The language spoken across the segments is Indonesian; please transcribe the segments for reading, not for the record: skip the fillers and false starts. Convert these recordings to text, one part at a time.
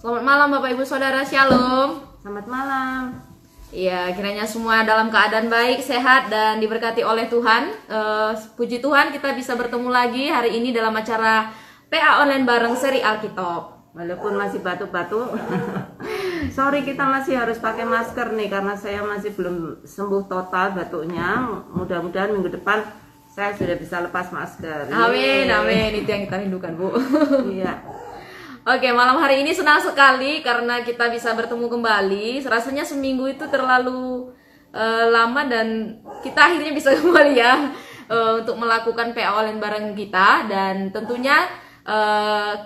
Selamat malam Bapak Ibu Saudara, Shalom. Selamat malam. Iya, kiranya semua dalam keadaan baik, sehat, dan diberkati oleh Tuhan. Puji Tuhan kita bisa bertemu lagi hari ini dalam acara PA Online bareng seri Alkitab. Walaupun masih batuk-batuk. Sorry, kita masih harus pakai masker nih karena saya masih belum sembuh total batuknya. Mudah-mudahan minggu depan saya sudah bisa lepas masker. Amin, amin. Itu yang kita rindukan, Bu. Iya. Oke, malam hari ini senang sekali karena kita bisa bertemu kembali. Rasanya seminggu itu terlalu lama dan kita akhirnya bisa kembali ya untuk melakukan PA Online bareng kita. Dan tentunya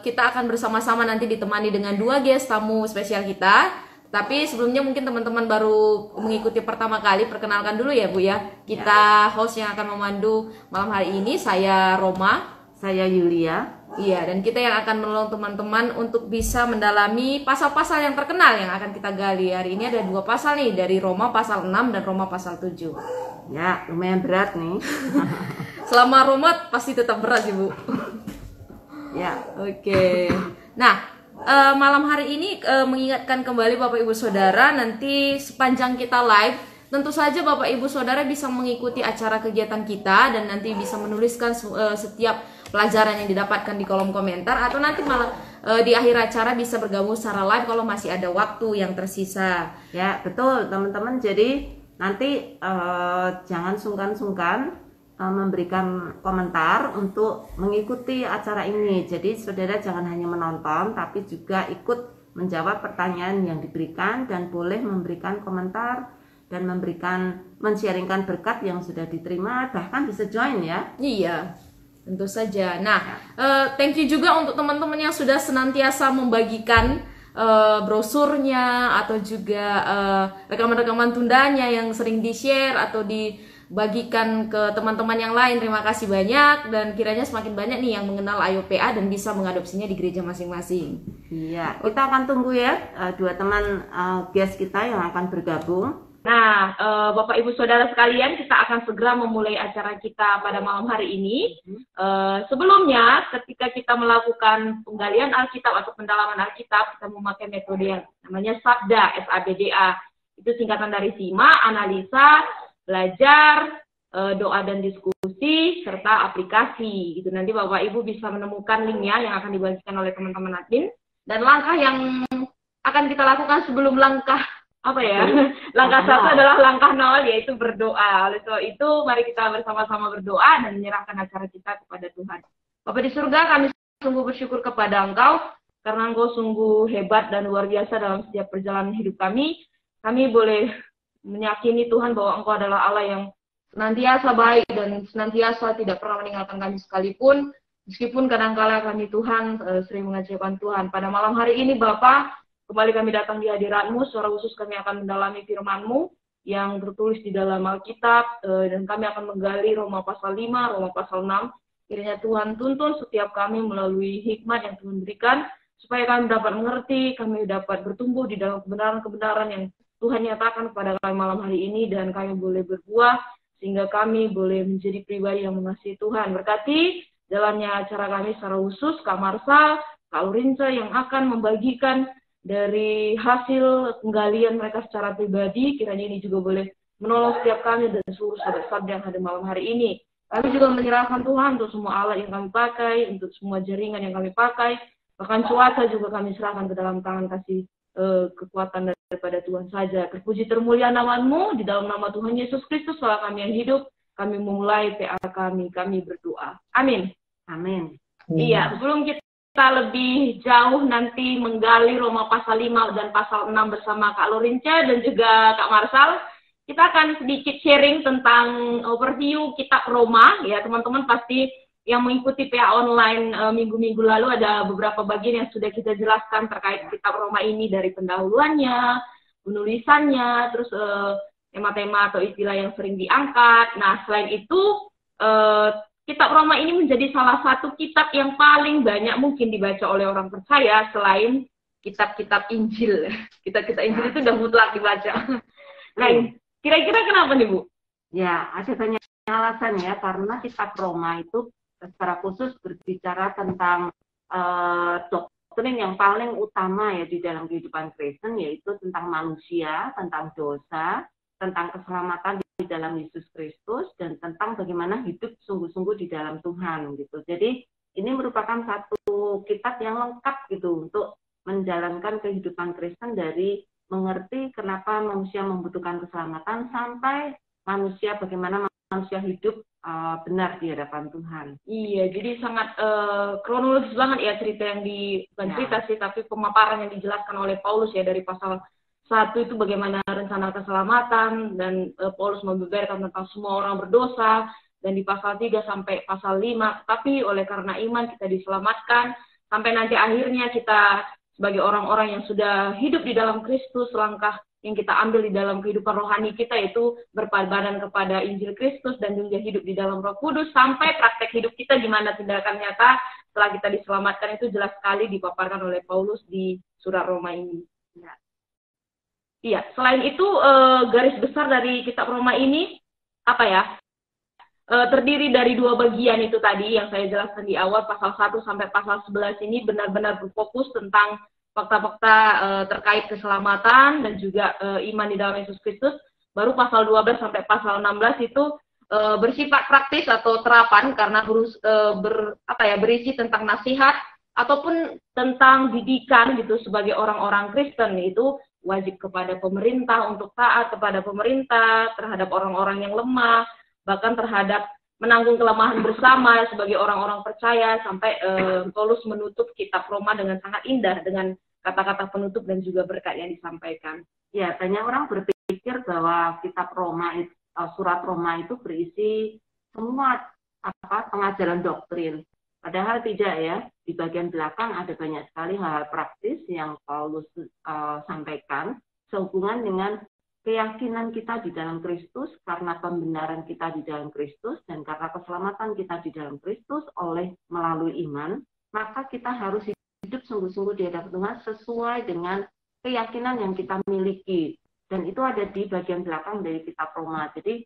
kita akan bersama-sama nanti ditemani dengan 2 guest tamu spesial kita. Tapi sebelumnya mungkin teman-teman baru mengikuti pertama kali, perkenalkan dulu ya Bu ya. Kita host yang akan memandu malam hari ini, saya Roma. Saya Yulia. Iya, dan kita yang akan menolong teman-teman untuk bisa mendalami pasal-pasal yang terkenal yang akan kita gali. Hari ini ada 2 pasal nih, dari Roma pasal 6 dan Roma pasal 7. Ya, lumayan berat nih. Selama Roma pasti tetap berat sih Bu. Ya. Oke. Nah, malam hari ini mengingatkan kembali Bapak Ibu Saudara, nanti sepanjang kita live, tentu saja Bapak Ibu Saudara bisa mengikuti acara kegiatan kita dan nanti bisa menuliskan setiap pelajaran yang didapatkan di kolom komentar, atau nanti malah di akhir acara bisa bergabung secara live kalau masih ada waktu yang tersisa. Ya, betul teman-teman. Jadi nanti jangan sungkan-sungkan memberikan komentar untuk mengikuti acara ini. Jadi saudara jangan hanya menonton, tapi juga ikut menjawab pertanyaan yang diberikan dan boleh memberikan komentar dan men-sharingkan berkat yang sudah diterima, bahkan bisa join ya. Iya, tentu saja. Nah, thank you juga untuk teman-teman yang sudah senantiasa membagikan brosurnya atau juga rekaman-rekaman tundanya yang sering di-share atau dibagikan ke teman-teman yang lain. Terima kasih banyak, dan kiranya semakin banyak nih yang mengenal IOPA dan bisa mengadopsinya di gereja masing-masing. Iya, kita akan tunggu ya 2 teman guest kita yang akan bergabung. Nah, Bapak Ibu Saudara sekalian, kita akan segera memulai acara kita pada malam hari ini. Sebelumnya, ketika kita melakukan penggalian Alkitab atau pendalaman Alkitab, kita memakai metode yang namanya SABDA, S-A-B-D-A. Itu singkatan dari simak, analisa, belajar, doa dan diskusi, serta aplikasi. Gitu. Nanti Bapak Ibu bisa menemukan linknya yang akan dibagikan oleh teman-teman admin. Dan langkah yang akan kita lakukan sebelum langkah langkah 1 adalah langkah 0, yaitu berdoa. Oleh sebab itu, mari kita bersama-sama berdoa dan menyerahkan acara kita kepada Tuhan. Bapa di surga, kami sungguh bersyukur kepada Engkau, karena Engkau sungguh hebat dan luar biasa dalam setiap perjalanan hidup kami. Kami boleh meyakini Tuhan bahwa Engkau adalah Allah yang senantiasa baik dan senantiasa tidak pernah meninggalkan kami sekalipun. Meskipun kadang-kala kami Tuhan sering mengecewakan Tuhan. Pada malam hari ini Bapa, kembali kami datang di hadirat-Mu, secara khusus kami akan mendalami firman-Mu yang tertulis di dalam Alkitab, dan kami akan menggali Roma pasal 5, Roma pasal 6. Kiranya Tuhan tuntun setiap kami melalui hikmat yang Tuhan berikan, supaya kami dapat mengerti, kami dapat bertumbuh di dalam kebenaran-kebenaran yang Tuhan nyatakan kepada kami malam hari ini, dan kami boleh berbuah, sehingga kami boleh menjadi pribadi yang mengasihi Tuhan. Berkati dalamnya acara kami secara khusus, Kak Marsal, Kak Lorinsa yang akan membagikan dari hasil penggalian mereka secara pribadi. Kiranya ini juga boleh menolong setiap kami dan seluruh sahabat yang hadir malam hari ini. Kami juga menyerahkan Tuhan untuk semua alat yang kami pakai, untuk semua jaringan yang kami pakai, bahkan cuaca juga kami serahkan ke dalam tangan kasih kekuatan daripada Tuhan saja. Terpuji termulia nama-Mu, di dalam nama Tuhan Yesus Kristus, Allah kami yang hidup, kami memulai PA kami berdoa. Amin. Amin. Iya, sebelum kita lebih jauh nanti menggali Roma pasal 5 dan pasal 6 bersama Kak Lorinca dan juga Kak Marsal, kita akan sedikit sharing tentang overview kitab Roma. Ya, teman-teman pasti yang mengikuti PA online minggu-minggu lalu ada beberapa bagian yang sudah kita jelaskan terkait kitab Roma ini, dari pendahuluannya, penulisannya, terus tema-tema atau istilah yang sering diangkat. Nah, selain itu kitab Roma ini menjadi salah satu kitab yang paling banyak mungkin dibaca oleh orang percaya selain kitab-kitab Injil. Kitab-kitab Injil itu udah mutlak dibaca. Nah, kira-kira kenapa nih Bu? Ya, ada banyak alasan ya, karena kitab Roma itu secara khusus berbicara tentang doktrin yang paling utama ya di dalam kehidupan Kristen, yaitu tentang manusia, tentang dosa, tentang keselamatan di dalam Yesus Kristus, dan tentang bagaimana hidup sungguh-sungguh di dalam Tuhan gitu. Jadi ini merupakan satu kitab yang lengkap gitu untuk menjalankan kehidupan Kristen, dari mengerti kenapa manusia membutuhkan keselamatan sampai manusia, bagaimana manusia hidup benar di hadapan Tuhan. Iya, jadi sangat kronologis banget ya cerita yang bukan cerita sih, tapi pemaparan yang dijelaskan oleh Paulus ya, dari pasal 1 itu bagaimana rencana keselamatan, dan Paulus membeberkan tentang semua orang berdosa, dan di pasal 3 sampai pasal 5, tapi oleh karena iman kita diselamatkan, sampai nanti akhirnya kita sebagai orang-orang yang sudah hidup di dalam Kristus. Langkah yang kita ambil di dalam kehidupan rohani kita itu berpadanan kepada Injil Kristus dan juga hidup di dalam Roh Kudus, sampai praktek hidup kita gimana tindakan nyata setelah kita diselamatkan itu jelas sekali dipaparkan oleh Paulus di surat Roma ini. Iya, selain itu garis besar dari kitab Roma ini apa ya? Terdiri dari 2 bagian itu tadi yang saya jelaskan di awal, pasal 1 sampai pasal 11 ini benar-benar berfokus tentang fakta-fakta terkait keselamatan dan juga iman di dalam Yesus Kristus. Baru pasal 12 sampai pasal 16 itu bersifat praktis atau terapan, karena berisi tentang nasihat ataupun tentang didikan gitu sebagai orang-orang Kristen, yaitu wajib kepada pemerintah, untuk taat kepada pemerintah, terhadap orang-orang yang lemah, bahkan terhadap menanggung kelemahan bersama sebagai orang-orang percaya, sampai Paulus menutup kitab Roma dengan sangat indah dengan kata-kata penutup dan juga berkat yang disampaikan. Ya, banyak orang berpikir bahwa kitab Roma, surat Roma itu berisi semua pengajaran doktrin. Padahal tidak ya. Di bagian belakang ada banyak sekali hal-hal praktis yang Paulus sampaikan sehubungan dengan keyakinan kita di dalam Kristus, karena pembenaran kita di dalam Kristus, dan karena keselamatan kita di dalam Kristus melalui iman, maka kita harus hidup sungguh-sungguh di hadapan Tuhan sesuai dengan keyakinan yang kita miliki. Dan itu ada di bagian belakang dari kitab Roma. Jadi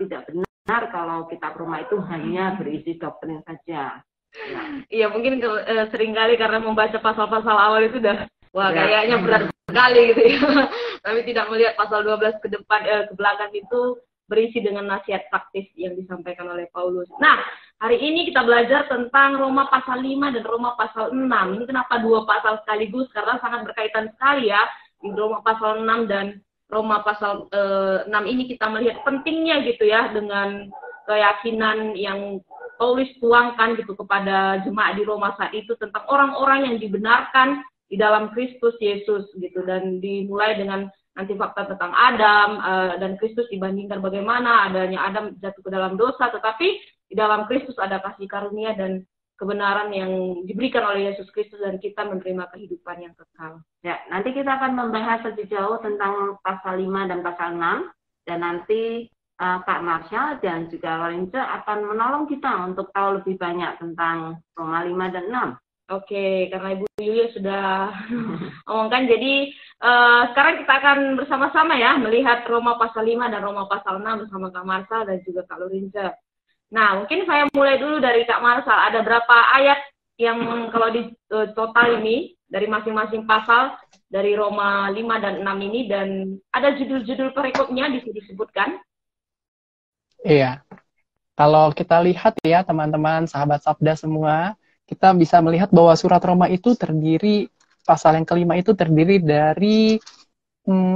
tidak benar kalau kitab Roma itu hanya berisi doktrin saja. Iya, mungkin seringkali karena membaca pasal-pasal awal itu udah kayaknya berat sekali gitu ya. Tapi tidak melihat pasal 12 ke depan ke belakang itu berisi dengan nasihat praktis yang disampaikan oleh Paulus. Nah, hari ini kita belajar tentang Roma pasal 5 dan Roma pasal 6. Ini kenapa 2 pasal sekaligus? Karena sangat berkaitan sekali ya. Di Roma pasal 6 dan Roma pasal 6 ini kita melihat pentingnya gitu ya, dengan keyakinan yang Paulus tuangkan gitu kepada jemaat di Roma saat itu tentang orang-orang yang dibenarkan di dalam Kristus Yesus gitu, dan dimulai dengan nanti fakta tentang Adam dan Kristus dibandingkan bagaimana adanya Adam jatuh ke dalam dosa, tetapi di dalam Kristus ada kasih karunia dan kebenaran yang diberikan oleh Yesus Kristus, dan kita menerima kehidupan yang kekal. Ya, nanti kita akan membahas lebih jauh tentang pasal 5 dan pasal 6, dan nanti Kak Marsha dan juga Lorenzo akan menolong kita untuk tahu lebih banyak tentang Roma 5 dan 6. Oke, karena Ibu Yulia sudah ngomongkan, jadi sekarang kita akan bersama-sama ya melihat Roma pasal 5 dan Roma pasal 6 bersama Kak Marsha dan juga Kak Lorenzo. Nah, mungkin saya mulai dulu dari Kak Marsha. Ada berapa ayat yang kalau di total ini dari masing-masing pasal dari Roma 5 dan 6 ini, dan ada judul-judul perikopnya disebutkan? Iya, kalau kita lihat ya teman-teman, sahabat Sabda semua, kita bisa melihat bahwa surat Roma itu terdiri, pasal yang kelima itu terdiri dari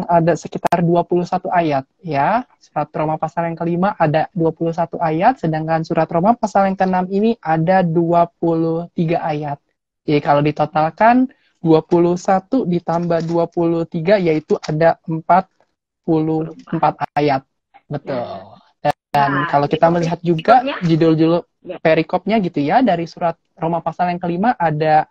ada sekitar 21 ayat ya. Surat Roma pasal yang kelima ada 21 ayat, sedangkan surat Roma pasal yang keenam ini ada 23 ayat. Jadi kalau ditotalkan 21 ditambah 23 yaitu ada 44 ayat. Betul. Dan kalau kita melihat juga judul-judul perikopnya gitu ya, dari surat Roma pasal yang kelima ada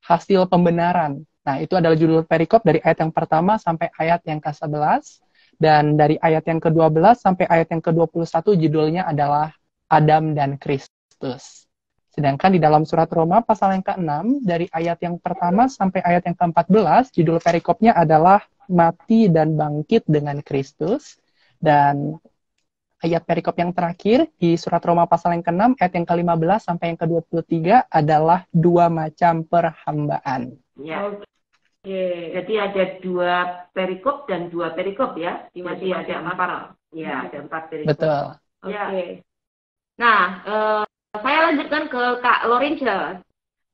hasil pembenaran. Nah, itu adalah judul perikop dari ayat yang pertama sampai ayat yang ke-11. Dan dari ayat yang ke-12 sampai ayat yang ke-21 judulnya adalah Adam dan Kristus. Sedangkan di dalam surat Roma pasal yang ke-6, dari ayat yang pertama sampai ayat yang ke-14, judul perikopnya adalah Mati dan Bangkit dengan Kristus. Dan ayat perikop yang terakhir di surat Roma pasal yang ke-6 ayat yang ke-15 sampai yang ke-23 adalah 2 macam perhambaan. Ya. Oke. Jadi ada 2 perikop dan 2 perikop ya. Jadi ada 4. Ya, ada 4 perikop. Betul. Oke. Ya. Nah, saya lanjutkan ke Kak Lorince.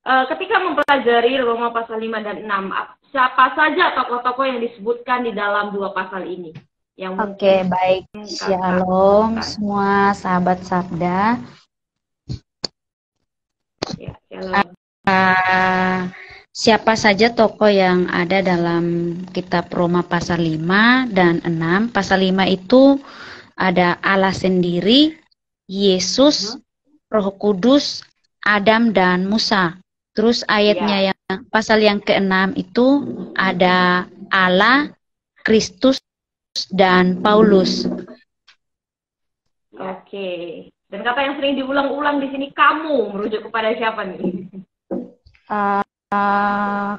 Ketika mempelajari Roma pasal 5 dan 6, siapa saja tokoh-tokoh yang disebutkan di dalam 2 pasal ini? Oke, baik. Shalom semua sahabat Sabda. Ya, shalom. Siapa saja tokoh yang ada dalam kitab Roma pasal 5 dan 6. Pasal 5 itu ada Allah sendiri, Yesus, Roh Kudus, Adam dan Musa. Terus ayatnya yang pasal yang ke-6 itu ada Allah, Kristus dan Paulus. Oke. Dan kata yang sering diulang-ulang di sini kamu merujuk kepada siapa nih?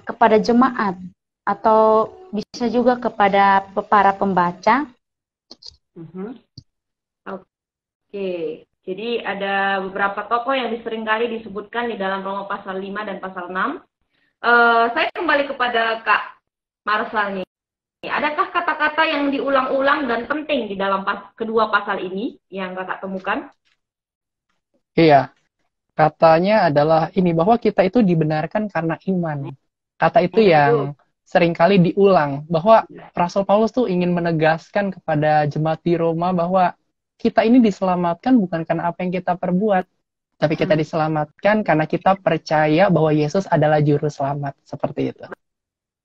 Kepada jemaat atau bisa juga kepada para pembaca. Oke. Jadi ada beberapa tokoh yang seringkali disebutkan di dalam Roma pasal 5 dan pasal 6. Saya kembali kepada Kak Marsal nih. Adakah kata-kata yang diulang-ulang dan penting di dalam kedua pasal ini yang Kakak temukan? Iya. Katanya adalah ini, bahwa kita itu dibenarkan karena iman. Kata itu yang seringkali diulang, bahwa Rasul Paulus tuh ingin menegaskan kepada jemaat di Roma bahwa kita ini diselamatkan bukan karena apa yang kita perbuat, tapi kita diselamatkan karena kita percaya bahwa Yesus adalah juru selamat. Seperti itu.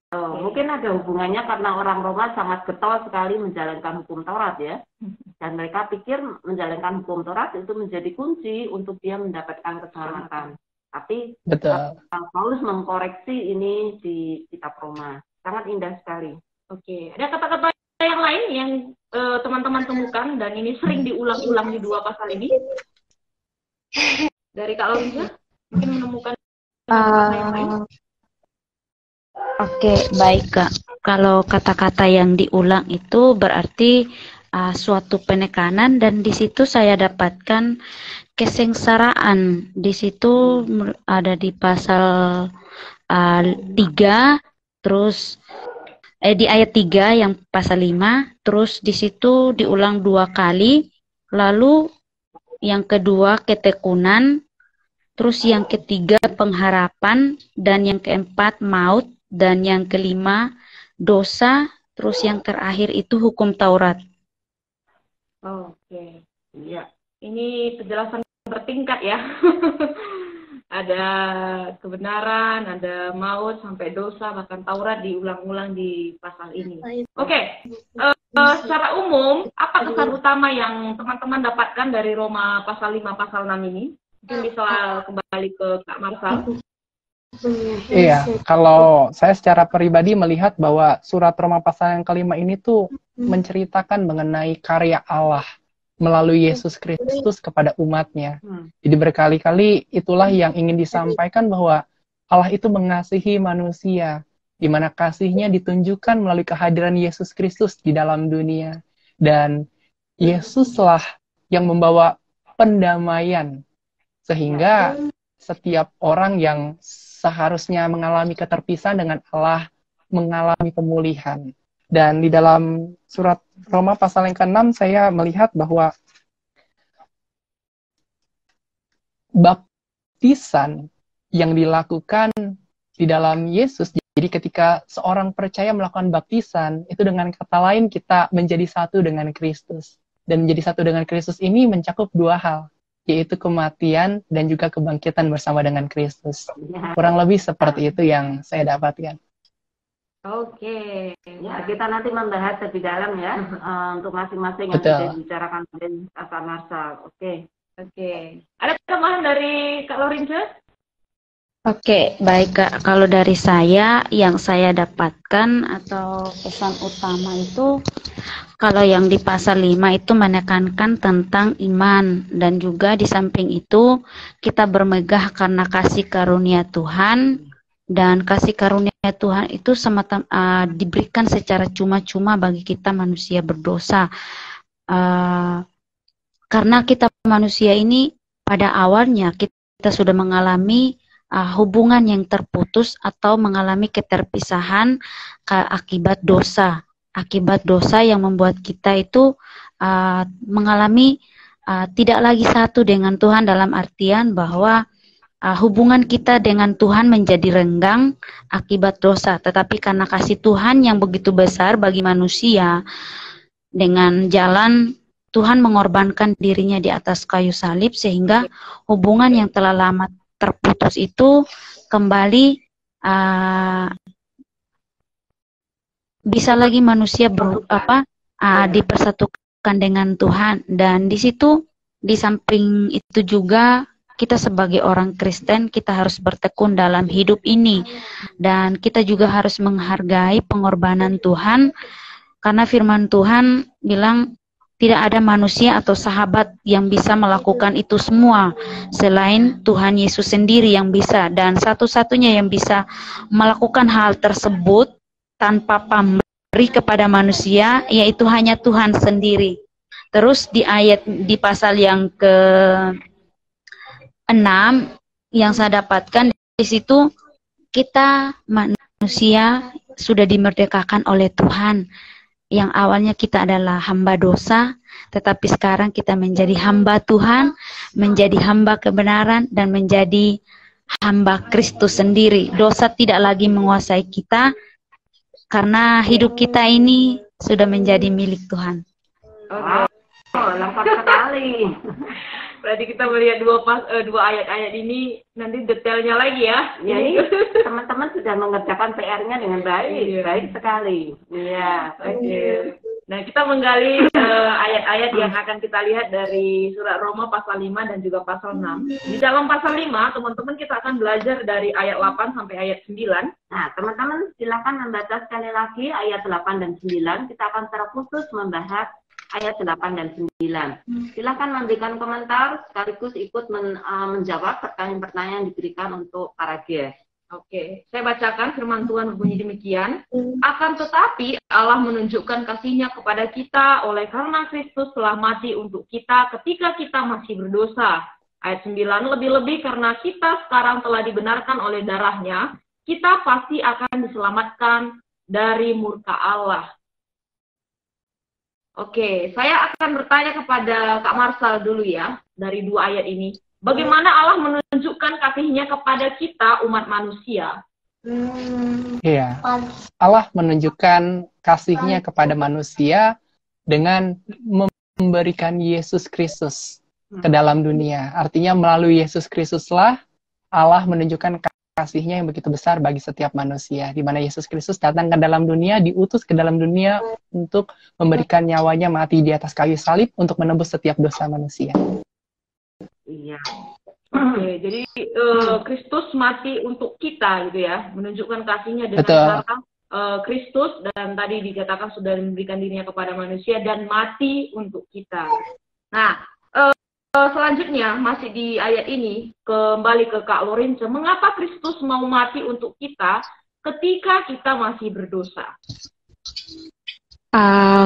Mungkin ada hubungannya karena orang Roma sangat getol sekali menjalankan hukum Taurat ya. Dan mereka pikir menjalankan hukum Taurat itu menjadi kunci untuk dia mendapatkan keselamatan. Tapi betul. Paulus mengkoreksi ini di kitab Roma. Sangat indah sekali. Oke. Ada kata-kata yang lain yang teman-teman temukan dan ini sering diulang-ulang di 2 pasal ini? Dari Kak Lorince mungkin menemukan kata-kata yang lain? Oke, baik Kak. Kalau kata-kata yang diulang itu berarti suatu penekanan, dan di situ saya dapatkan kesengsaraan. Di situ ada di pasal 3, terus di ayat 3 yang pasal 5, terus di situ diulang 2 kali, lalu yang kedua ketekunan, terus yang ketiga pengharapan, dan yang keempat maut, dan yang kelima dosa, terus yang terakhir itu hukum Taurat. Oke. Iya. Ini penjelasan bertingkat ya. Ada kebenaran, ada maut, sampai dosa, bahkan Taurat diulang-ulang di pasal ini. Oke. Secara umum, apa kesan utama yang teman-teman dapatkan dari Roma pasal 5, pasal 6 ini? Mungkin bisa kembali ke Kak Marsal. Iya, kalau saya secara pribadi melihat bahwa surat Roma pasal yang ke-5 ini tuh menceritakan mengenai karya Allah melalui Yesus Kristus kepada umatnya. Jadi berkali-kali itulah yang ingin disampaikan, bahwa Allah itu mengasihi manusia, di mana kasihnya ditunjukkan melalui kehadiran Yesus Kristus di dalam dunia. Dan Yesuslah yang membawa pendamaian, sehingga setiap orang yang seharusnya mengalami keterpisahan dengan Allah mengalami pemulihan. Dan di dalam surat Roma pasal yang ke-6 saya melihat bahwa baptisan yang dilakukan di dalam Yesus, jadi ketika seorang percaya melakukan baptisan, itu dengan kata lain kita menjadi satu dengan Kristus. Dan menjadi satu dengan Kristus ini mencakup 2 hal, yaitu kematian dan juga kebangkitan bersama dengan Kristus. Kurang lebih seperti itu yang saya dapatkan. Oke. Ya, kita nanti membahas lebih dalam ya, untuk masing-masing yang sudah dibicarakan oleh Kak Marsal. Oke. Ada tambahan dari Kak Lorince? Oke, baik Kak. Kalau dari saya, yang saya dapatkan atau pesan utama itu, kalau yang di pasal 5 itu menekankan tentang iman, dan juga di samping itu kita bermegah karena kasih karunia Tuhan, dan kasih karunia Tuhan itu diberikan secara cuma-cuma bagi kita manusia berdosa. Karena kita manusia ini pada awalnya kita sudah mengalami hubungan yang terputus atau mengalami keterpisahan akibat dosa. Akibat dosa yang membuat kita itu mengalami tidak lagi satu dengan Tuhan, dalam artian bahwa hubungan kita dengan Tuhan menjadi renggang akibat dosa. Tetapi karena kasih Tuhan yang begitu besar bagi manusia, dengan jalan Tuhan mengorbankan dirinya di atas kayu salib, sehingga hubungan yang telah lama terputus itu kembali bisa lagi manusia dipersatukan dengan Tuhan. Dan di situ, di samping itu juga kita sebagai orang Kristen, kita harus bertekun dalam hidup ini, dan kita juga harus menghargai pengorbanan Tuhan, karena firman Tuhan bilang tidak ada manusia atau sahabat yang bisa melakukan itu semua selain Tuhan Yesus sendiri yang bisa, dan satu-satunya yang bisa melakukan hal tersebut tanpa pamrih kepada manusia yaitu hanya Tuhan sendiri. Terus di pasal yang ke-6 yang saya dapatkan di situ, kita manusia sudah dimerdekakan oleh Tuhan. Yang awalnya kita adalah hamba dosa, tetapi sekarang kita menjadi hamba Tuhan, menjadi hamba kebenaran, dan menjadi hamba Kristus sendiri. Dosa tidak lagi menguasai kita, karena hidup kita ini sudah menjadi milik Tuhan. Lengkap sekali. Berarti kita melihat dua ayat-ayat ini, nanti detailnya lagi ya. Jadi teman-teman sudah mengerjakan PR-nya dengan baik, baik sekali. Iya, oke. Nah, kita menggali ayat-ayat yang akan kita lihat dari surat Roma pasal 5 dan juga pasal 6. Di dalam pasal 5, teman-teman, kita akan belajar dari ayat 8 sampai ayat 9. Nah, teman-teman silakan membaca sekali lagi ayat 8 dan 9. Kita akan secara khusus membahas ayat 8 dan 9. Silakan memberikan komentar sekaligus ikut menjawab pertanyaan-pertanyaan yang diberikan untuk para guest. Oke, saya bacakan firman Tuhan berbunyi demikian. Akan tetapi Allah menunjukkan kasih-Nya kepada kita oleh karena Kristus telah mati untuk kita ketika kita masih berdosa. Ayat 9, lebih-lebih karena kita sekarang telah dibenarkan oleh darah-Nya, kita pasti akan diselamatkan dari murka Allah. Oke, saya akan bertanya kepada Kak Marsal dulu ya, dari dua ayat ini. Bagaimana Allah menunjukkan kasih-Nya kepada kita, umat manusia? Iya, Allah menunjukkan kasih-Nya kepada manusia dengan memberikan Yesus Kristus ke dalam dunia. Artinya melalui Yesus Kristuslah Allah menunjukkan kasih-Nya yang begitu besar bagi setiap manusia, di mana Yesus Kristus datang ke dalam dunia, diutus ke dalam dunia untuk memberikan nyawanya mati di atas kayu salib untuk menebus setiap dosa manusia. Iya. Oke, jadi Kristus mati untuk kita gitu ya, menunjukkan kasih-Nya dengan cara Kristus, dan tadi dikatakan sudah memberikan dirinya kepada manusia dan mati untuk kita. Nah, selanjutnya masih di ayat ini, kembali ke Kak Lorince, mengapa Kristus mau mati untuk kita ketika kita masih berdosa?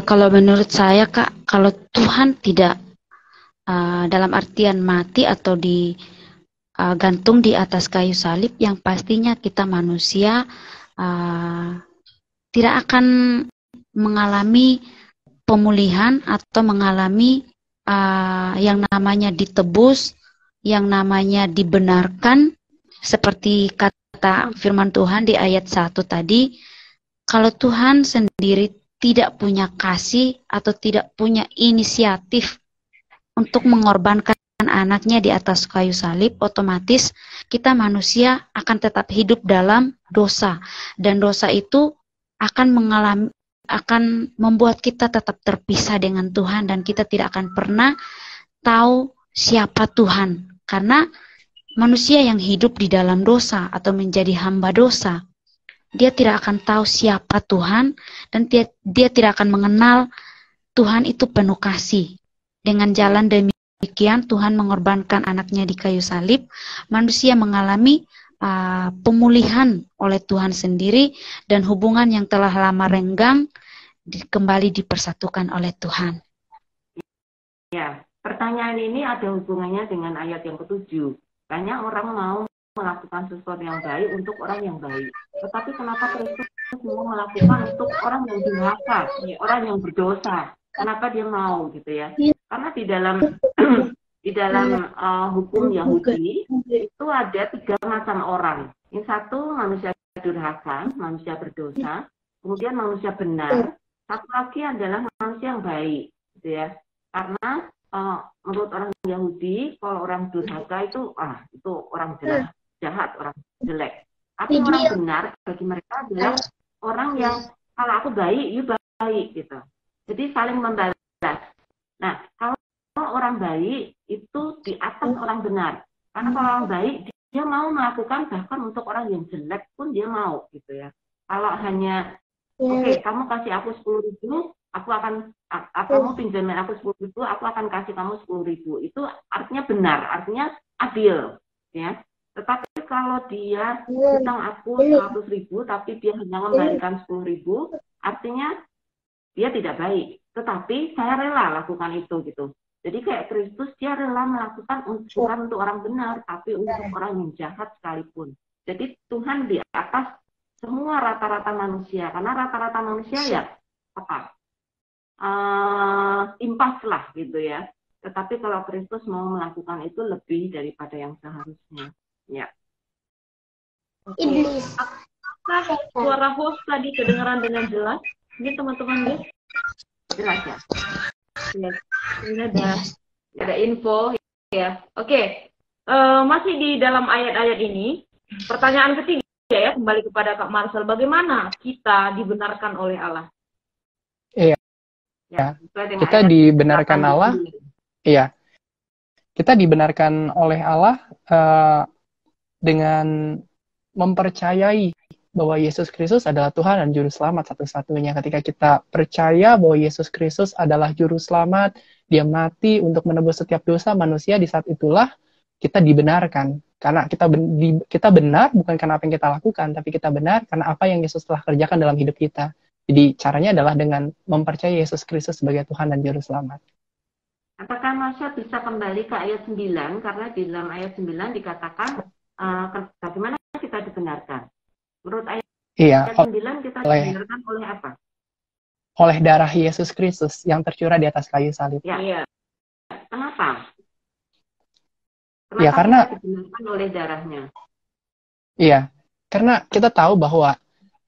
Kalau menurut saya, Kak, kalau Tuhan tidak dalam artian mati atau digantung di atas kayu salib, yang pastinya kita manusia tidak akan mengalami pemulihan atau mengalami yang namanya ditebus, yang namanya dibenarkan, seperti kata firman Tuhan di ayat 1 tadi. Kalau Tuhan sendiri tidak punya kasih atau tidak punya inisiatif untuk mengorbankan anaknya di atas kayu salib, otomatis kita manusia akan tetap hidup dalam dosa, dan dosa itu akan membuat kita tetap terpisah dengan Tuhan, dan kita tidak akan pernah tahu siapa Tuhan, karena manusia yang hidup di dalam dosa atau menjadi hamba dosa, dia tidak akan tahu siapa Tuhan, dan dia tidak akan mengenal Tuhan itu penuh kasih. Dengan jalan demikian, Tuhan mengorbankan anaknya di kayu salib, manusia mengalami pemulihan oleh Tuhan sendiri, dan hubungan yang telah lama renggang kembali dipersatukan oleh Tuhan. Ya, pertanyaan ini ada hubungannya dengan ayat yang ke-7. Banyak orang mau melakukan sesuatu yang baik untuk orang yang baik. Tetapi kenapa Kristus mau melakukan untuk orang yang durhaka, orang yang berdosa? Kenapa dia mau gitu ya? Karena di dalam hukum Yahudi itu ada 3 macam orang. Yang satu manusia durhaka, manusia berdosa, kemudian manusia benar, satu lagi adalah manusia yang baik, gitu ya. Karena menurut orang Yahudi, kalau orang durhaka itu orang jahat, orang jelek. Tapi orang benar bagi mereka adalah orang yang kalau aku baik, you baik gitu. Jadi saling membalas. Nah, kalau orang baik itu di atas orang benar. Karena kalau orang baik dia mau melakukan bahkan untuk orang yang jelek pun dia mau gitu ya. Kalau hanya oke, kamu kasih aku 10.000, kamu pinjamin aku 10.000, aku akan kasih kamu 10.000. Itu artinya benar, artinya adil, ya. Tetapi kalau dia hutang aku 100.000, tapi dia hanya mengembalikan 10.000, artinya dia tidak baik. Tetapi saya rela lakukan itu, gitu. Jadi kayak Kristus, dia rela melakukan bukan untuk orang benar, tapi untuk orang yang jahat sekalipun. Jadi Tuhan di atas semua rata-rata manusia, karena rata-rata manusia ya impas lah gitu ya. Tetapi kalau Kristus mau melakukan itu lebih daripada yang seharusnya. Ya. Okay. Apakah suara host tadi kedengaran dengan jelas? Ini teman-teman ya? Jelas ya. Yes. Ini ada info ya. Oke. Masih di dalam ayat-ayat ini, pertanyaan ketiga ya, kembali kepada Kak Marcel, bagaimana kita dibenarkan oleh Allah? Iya. Ya. Kita dibenarkan Allah. Iya. Kita dibenarkan oleh Allah dengan mempercayai bahwa Yesus Kristus adalah Tuhan dan Juru Selamat satu-satunya. Ketika kita percaya bahwa Yesus Kristus adalah Juru Selamat, Dia mati untuk menebus setiap dosa manusia, di saat itulah kita dibenarkan. Karena kita benar bukan karena apa yang kita lakukan, tapi kita benar karena apa yang Yesus telah kerjakan dalam hidup kita. Jadi caranya adalah dengan mempercayai Yesus Kristus sebagai Tuhan dan Juru Selamat. Apakah Masya bisa kembali ke ayat 9? Karena di dalam ayat 9 dikatakan bagaimana kita dibenarkan. Menurut ayat 9 kita dibenarkan oleh apa? Oleh darah Yesus Kristus yang tercurah di atas kayu salib. Ya. Kenapa? Ya, karena kita dibenarkan oleh darahnya? Iya, karena kita tahu bahwa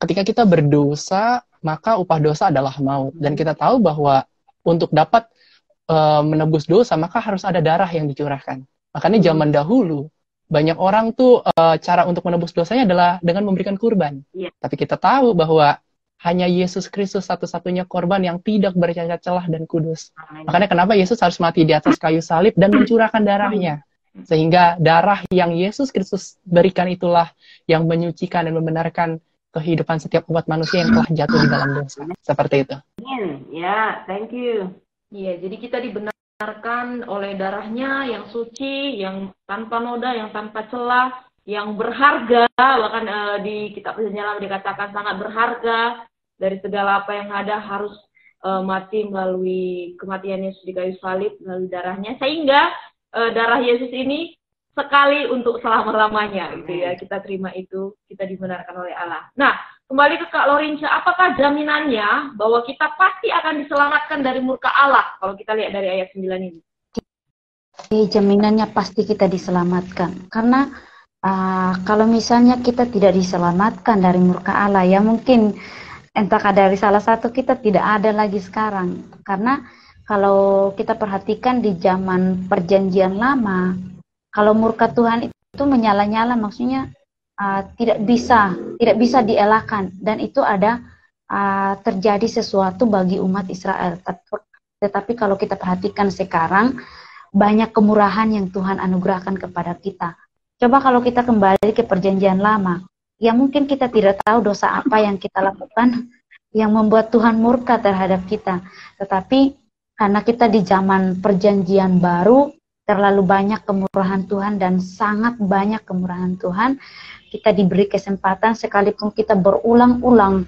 ketika kita berdosa, maka upah dosa adalah maut. Dan kita tahu bahwa untuk dapat menebus dosa, maka harus ada darah yang dicurahkan. Makanya zaman dahulu, banyak orang tuh cara untuk menebus dosanya adalah dengan memberikan kurban. Tapi kita tahu bahwa hanya Yesus Kristus satu-satunya korban yang tidak bercacat celah dan kudus. Makanya kenapa Yesus harus mati di atas kayu salib dan mencurahkan darahnya. Sehingga darah yang Yesus Kristus berikan itulah yang menyucikan dan membenarkan kehidupan setiap umat manusia yang telah jatuh di dalam dosa. Seperti itu. Ya, thank you. Iya, jadi kita dibenarkan oleh darahnya yang suci, yang tanpa noda, yang tanpa celah, yang berharga, bahkan di kitab Perjanjian Lama dikatakan sangat berharga, dari segala apa yang ada harus mati melalui kematian Yesus di kayu salib, melalui darahnya, sehingga darah Yesus ini sekali untuk selama-lamanya, gitu ya, kita terima itu, kita dibenarkan oleh Allah. Nah, kembali ke Kak Lorinca, apakah jaminannya bahwa kita pasti akan diselamatkan dari murka Allah, kalau kita lihat dari ayat 9 ini? Jaminannya pasti kita diselamatkan, karena kalau misalnya kita tidak diselamatkan dari murka Allah, ya mungkin entah dari salah satu kita tidak ada lagi sekarang. Karena kalau kita perhatikan di zaman Perjanjian Lama, kalau murka Tuhan itu menyala-nyala, maksudnya tidak bisa dielakkan, dan itu ada terjadi sesuatu bagi umat Israel. Tetapi kalau kita perhatikan sekarang, banyak kemurahan yang Tuhan anugerahkan kepada kita. Coba kalau kita kembali ke Perjanjian Lama, ya mungkin kita tidak tahu dosa apa yang kita lakukan yang membuat Tuhan murka terhadap kita. Tetapi karena kita di zaman Perjanjian Baru, terlalu banyak kemurahan Tuhan dan sangat banyak kemurahan Tuhan, kita diberi kesempatan sekalipun kita berulang-ulang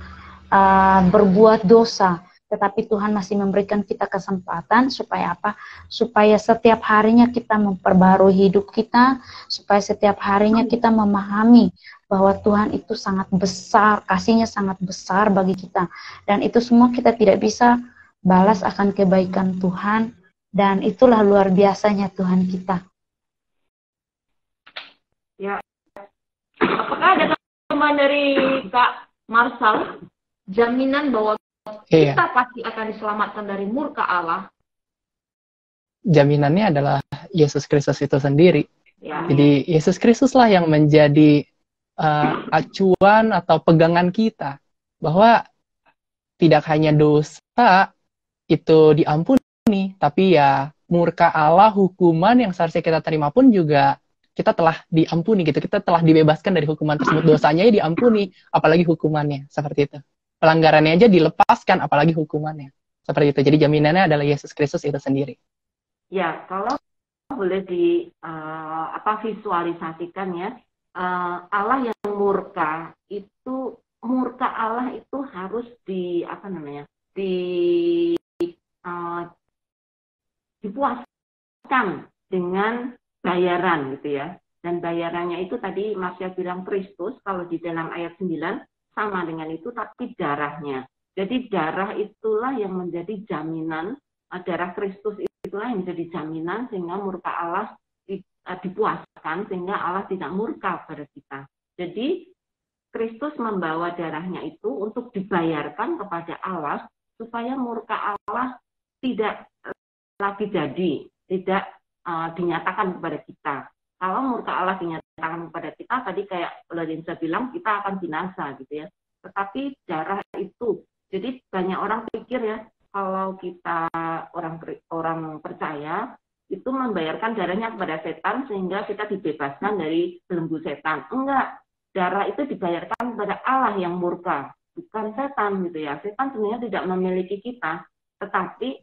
berbuat dosa, tetapi Tuhan masih memberikan kita kesempatan supaya apa? Supaya setiap harinya kita memperbarui hidup kita, supaya setiap harinya kita memahami bahwa Tuhan itu sangat besar, kasih-Nya sangat besar bagi kita. Dan itu semua kita tidak bisa balas akan kebaikan Tuhan, dan itulah luar biasanya Tuhan kita. Ya, apakah ada tambahan dari Kak Marsal, jaminan bahwa kita pasti akan diselamatkan dari murka Allah? Jaminannya adalah Yesus Kristus itu sendiri. Ya. Jadi Yesus Kristuslah yang menjadi acuan atau pegangan kita, bahwa tidak hanya dosa itu diampuni, tapi ya murka Allah, hukuman yang seharusnya kita terima pun juga kita telah diampuni gitu. Kita telah dibebaskan dari hukuman tersebut. Dosanya ya diampuni, apalagi hukumannya, seperti itu. Pelanggarannya aja dilepaskan, apalagi hukumannya. Seperti itu. Jadi jaminannya adalah Yesus Kristus itu sendiri. Ya, kalau boleh visualisasikan ya, Allah yang murka Allah itu harus dipuaskan dengan bayaran gitu ya. Dan bayarannya itu tadi Marsha bilang Kristus, kalau di dalam ayat 9 sama dengan itu, tapi darahnya. Jadi darah itulah yang menjadi jaminan, darah Kristus itulah yang menjadi jaminan sehingga murka Allah dipuaskan, sehingga Allah tidak murka pada kita. Jadi Kristus membawa darahnya itu untuk dibayarkan kepada Allah, supaya murka Allah tidak lagi tidak dinyatakan kepada kita. Kalau murka Allah dinyatakan kepada kita, tadi kayak Lorenza bilang, kita akan binasa gitu ya. Tetapi darah itu, jadi banyak orang pikir ya, kalau kita orang percaya, itu membayarkan darahnya kepada setan sehingga kita dibebaskan dari belenggu setan. Enggak, darah itu dibayarkan kepada Allah yang murka, bukan setan gitu ya. Setan sebenarnya tidak memiliki kita, tetapi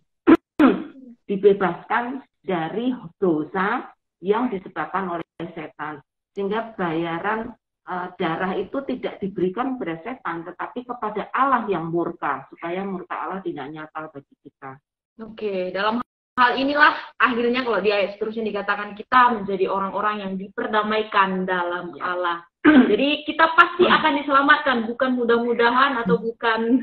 dibebaskan dari dosa yang disebabkan oleh setan, sehingga bayaran darah itu tidak diberikan kepada setan, tetapi kepada Allah yang murka, supaya murka Allah tidak nyata bagi kita. Oke, dalam hal inilah akhirnya kalau di ayat seterusnya dikatakan kita menjadi orang-orang yang diperdamaikan dalam Allah. Jadi kita pasti akan diselamatkan, bukan mudah-mudahan atau bukan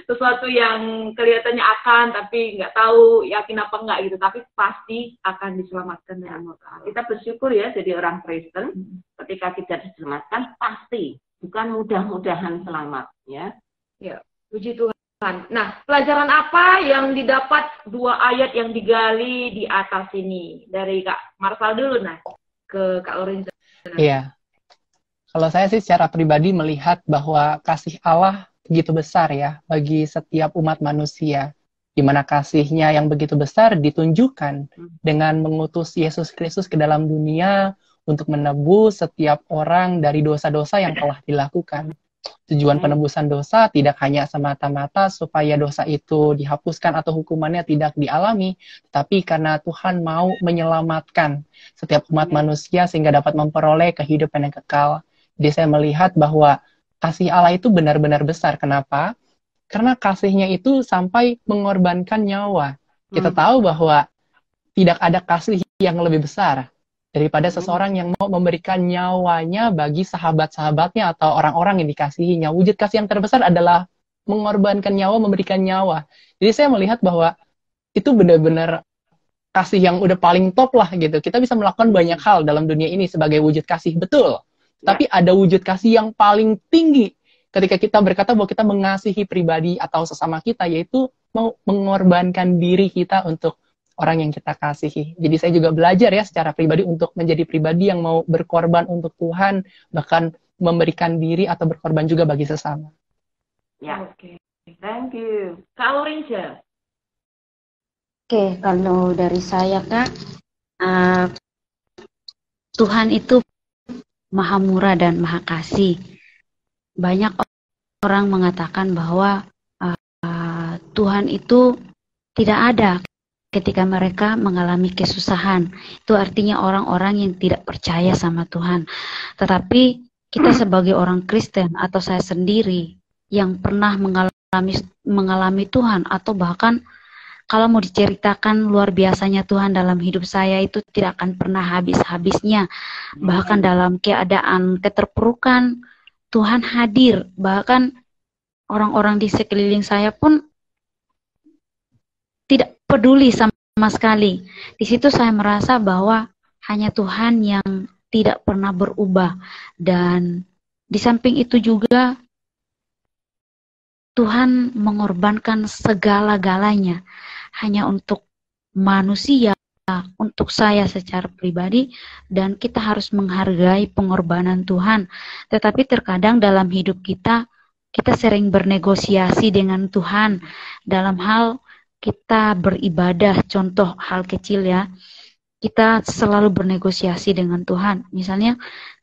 sesuatu yang kelihatannya akan, tapi nggak tahu yakin apa enggak gitu, tapi pasti akan diselamatkan dengan Allah. Kita bersyukur ya jadi orang Kristen, ketika kita diselamatkan pasti, bukan mudah-mudahan selamat ya. Ya, puji Tuhan. Nah, pelajaran apa yang didapat dua ayat yang digali di atas ini? Dari Kak Marsal dulu, nah, ke Kak Lorenza. Iya. Kalau saya sih secara pribadi melihat bahwa kasih Allah begitu besar ya bagi setiap umat manusia, di mana kasih-Nya yang begitu besar ditunjukkan dengan mengutus Yesus Kristus ke dalam dunia untuk menebus setiap orang dari dosa-dosa yang telah dilakukan. Tujuan penebusan dosa tidak hanya semata-mata supaya dosa itu dihapuskan atau hukumannya tidak dialami, tetapi karena Tuhan mau menyelamatkan setiap umat manusia sehingga dapat memperoleh kehidupan yang kekal. Jadi saya melihat bahwa kasih Allah itu benar-benar besar. Kenapa? Karena kasih-Nya itu sampai mengorbankan nyawa. Kita tahu bahwa tidak ada kasih yang lebih besar daripada seseorang yang mau memberikan nyawanya bagi sahabat-sahabatnya atau orang-orang yang dikasihinya. Wujud kasih yang terbesar adalah mengorbankan nyawa, memberikan nyawa. Jadi saya melihat bahwa itu benar-benar kasih yang udah paling top lah gitu. Kita bisa melakukan banyak hal dalam dunia ini sebagai wujud kasih, betul. Tapi ada wujud kasih yang paling tinggi ketika kita berkata bahwa kita mengasihi pribadi atau sesama kita, yaitu mau mengorbankan diri kita untuk orang yang kita kasihi. Jadi saya juga belajar ya secara pribadi untuk menjadi pribadi yang mau berkorban untuk Tuhan, bahkan memberikan diri atau berkorban juga bagi sesama. Ya, oke. Thank you. Kak Lorenza. Oke, kalau dari saya Kak, Tuhan itu Maha Murah dan Maha Kasih. Banyak orang mengatakan bahwa Tuhan itu tidak ada ketika mereka mengalami kesusahan. Itu artinya orang-orang yang tidak percaya sama Tuhan. Tetapi kita sebagai orang Kristen atau saya sendiri yang pernah mengalami mengalami Tuhan, atau bahkan kalau mau diceritakan luar biasanya Tuhan dalam hidup saya itu tidak akan pernah habis-habisnya. Bahkan dalam keadaan keterpurukan, Tuhan hadir. Bahkan orang-orang di sekeliling saya pun tidak peduli sama sekali. Di situ saya merasa bahwa hanya Tuhan yang tidak pernah berubah. Dan di samping itu juga Tuhan mengorbankan segala-galanya hanya untuk manusia, untuk saya secara pribadi, dan kita harus menghargai pengorbanan Tuhan. Tetapi terkadang dalam hidup kita sering bernegosiasi dengan Tuhan dalam hal kita beribadah. Contoh hal kecil ya, kita selalu bernegosiasi dengan Tuhan. Misalnya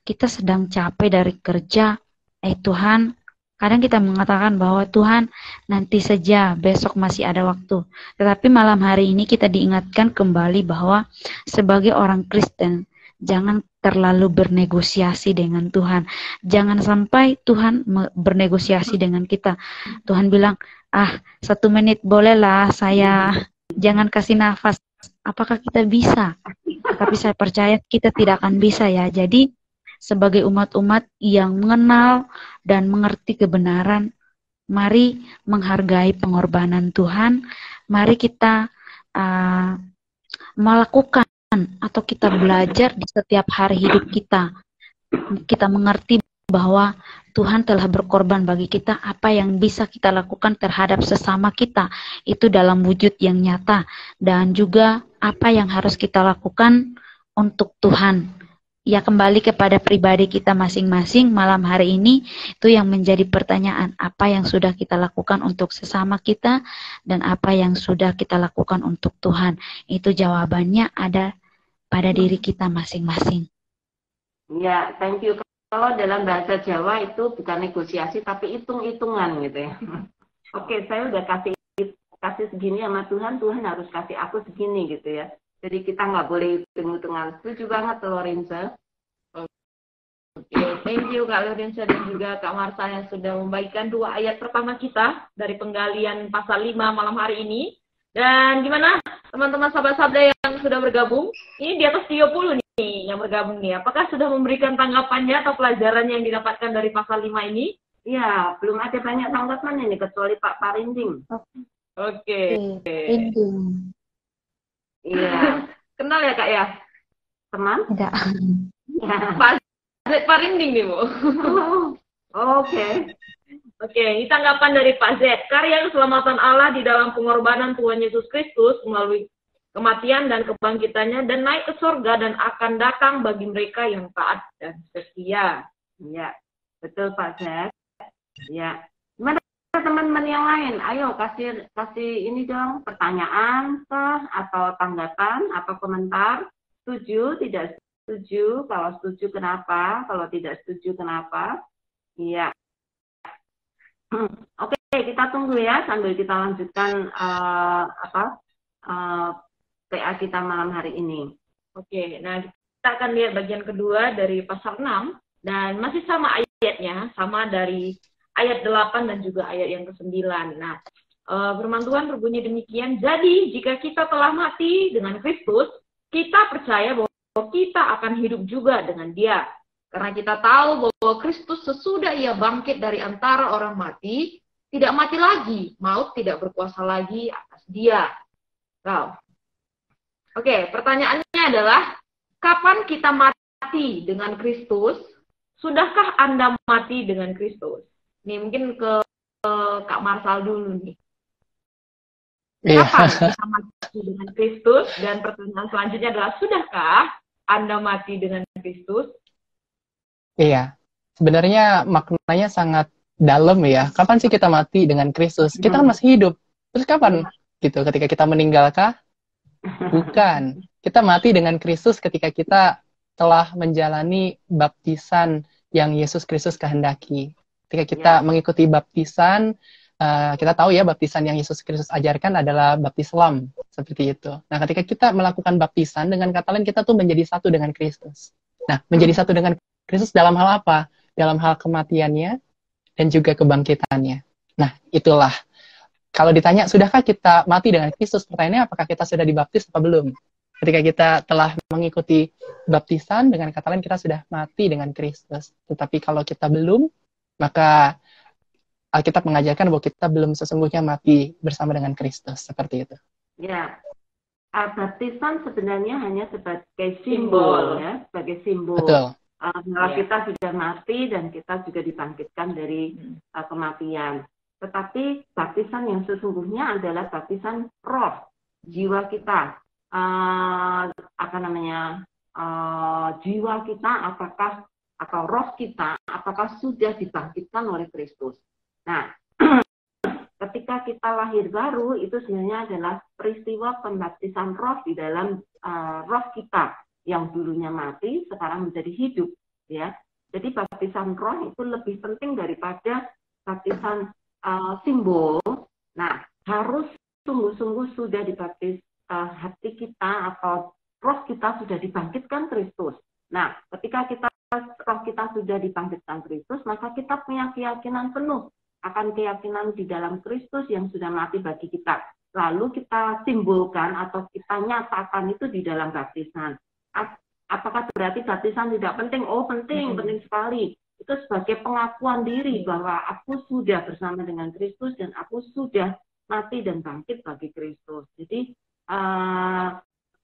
kita sedang capek dari kerja, Tuhan, kadang kita mengatakan bahwa Tuhan nanti saja, besok masih ada waktu. Tetapi malam hari ini kita diingatkan kembali bahwa sebagai orang Kristen, jangan terlalu bernegosiasi dengan Tuhan. Jangan sampai Tuhan bernegosiasi dengan kita. Tuhan bilang, 1 menit bolehlah saya, jangan kasih nafas. Apakah kita bisa? Tapi saya percaya kita tidak akan bisa ya. Jadi sebagai umat-umat yang mengenal dan mengerti kebenaran, mari menghargai pengorbanan Tuhan. Mari kita melakukan atau kita belajar di setiap hari hidup kita. Kita mengerti bahwa Tuhan telah berkorban bagi kita. Apa yang bisa kita lakukan terhadap sesama kita itu dalam wujud yang nyata, dan juga apa yang harus kita lakukan untuk Tuhan. Ya, kembali kepada pribadi kita masing-masing malam hari ini, itu yang menjadi pertanyaan, apa yang sudah kita lakukan untuk sesama kita dan apa yang sudah kita lakukan untuk Tuhan. Itu jawabannya ada pada diri kita masing-masing. Ya, thank you. Kalau dalam bahasa Jawa itu bukan negosiasi tapi hitung-hitungan gitu ya. Oke, saya udah kasih segini sama Tuhan, Tuhan harus kasih aku segini gitu ya. Jadi kita nggak boleh hitung-hitungan. Setuju banget Lorenza. Oke, thank you Kak Lorenza dan juga Kak Marsa yang sudah membagikan 2 ayat pertama kita dari penggalian pasal 5 malam hari ini. Dan gimana teman-teman sahabat-sahabat yang sudah bergabung? Ini di atas 30 nih yang bergabung nih. Apakah sudah memberikan tanggapannya atau pelajarannya yang didapatkan dari pasal 5 ini? Ya, belum ada banyak tanggapan ini kecuali Pak Parinding. Oke. Iya. Kenal ya Kak ya? Teman? Tidak. Pak Parinding nih Bu. Oke. Oke, ini tanggapan dari Pak Z. Karya keselamatan Allah di dalam pengorbanan Tuhan Yesus Kristus melalui kematian dan kebangkitannya dan naik ke surga dan akan datang bagi mereka yang taat dan setia. Ya, betul Pak Z. Ya. Gimana teman-teman yang lain? Ayo kasih ini dong, pertanyaan atau tanggapan atau komentar. Setuju, tidak setuju? Kalau setuju kenapa? Kalau tidak setuju kenapa? Iya. Oke, kita tunggu ya sambil kita lanjutkan PA kita malam hari ini. Oke, nah kita akan lihat bagian kedua dari pasal 6 dan masih sama ayatnya, sama dari ayat 8 dan juga ayat yang ke-9. Nah, firman Tuhan berbunyi demikian, jadi jika kita telah mati dengan Kristus, kita percaya bahwa kita akan hidup juga dengan Dia. Karena kita tahu bahwa Kristus sesudah Ia bangkit dari antara orang mati, tidak mati lagi, maut tidak berkuasa lagi atas Dia. Wow. Oke, pertanyaannya adalah, kapan kita mati dengan Kristus? Sudahkah Anda mati dengan Kristus? Nih mungkin ke Kak Marsal dulu nih. Kapan kita mati dengan Kristus? Dan pertanyaan selanjutnya adalah, sudahkah Anda mati dengan Kristus? Iya, sebenarnya maknanya sangat dalam ya. Kapan sih kita mati dengan Kristus? Kita kan masih hidup. Terus kapan? Gitu, ketika kita meninggalkah? Bukan. Kita mati dengan Kristus ketika kita telah menjalani baptisan yang Yesus Kristus kehendaki. Ketika kita mengikuti baptisan, kita tahu ya baptisan yang Yesus Kristus ajarkan adalah baptislam. Seperti itu. Nah, ketika kita melakukan baptisan, dengan kata lain kita tuh menjadi satu dengan Kristus. Nah, menjadi satu dengan Kristus dalam hal apa? Dalam hal kematiannya dan juga kebangkitannya. Nah, itulah. Kalau ditanya, sudahkah kita mati dengan Kristus? Pertanyaannya, apakah kita sudah dibaptis atau belum? Ketika kita telah mengikuti baptisan, dengan kata lain kita sudah mati dengan Kristus. Tetapi kalau kita belum, maka Alkitab mengajarkan bahwa kita belum sesungguhnya mati bersama dengan Kristus. Seperti itu. Ya, baptisan sebenarnya hanya sebagai simbol, ya, sebagai simbol. Betul. Bahwa kita sudah mati dan kita juga dibangkitkan dari kematian. Tetapi baptisan yang sesungguhnya adalah baptisan roh, jiwa kita. Jiwa kita apakah atau roh kita apakah sudah dibangkitkan oleh Kristus. Nah, ketika kita lahir baru itu sebenarnya adalah peristiwa pembaptisan roh di dalam roh kita yang dulunya mati sekarang menjadi hidup, ya. Jadi baptisan roh itu lebih penting daripada baptisan simbol. Nah, harus sungguh-sungguh sudah dibaptis hati kita atau roh kita sudah dibangkitkan Kristus. Nah, ketika roh kita sudah dibangkitkan Kristus, maka kita punya keyakinan penuh akan keyakinan di dalam Kristus yang sudah mati bagi kita. Lalu kita simbolkan atau kita nyatakan itu di dalam baptisan. Apakah berarti baptisan tidak penting? Oh, penting, penting sekali. Itu sebagai pengakuan diri bahwa aku sudah bersama dengan Kristus dan aku sudah mati dan bangkit bagi Kristus. Jadi,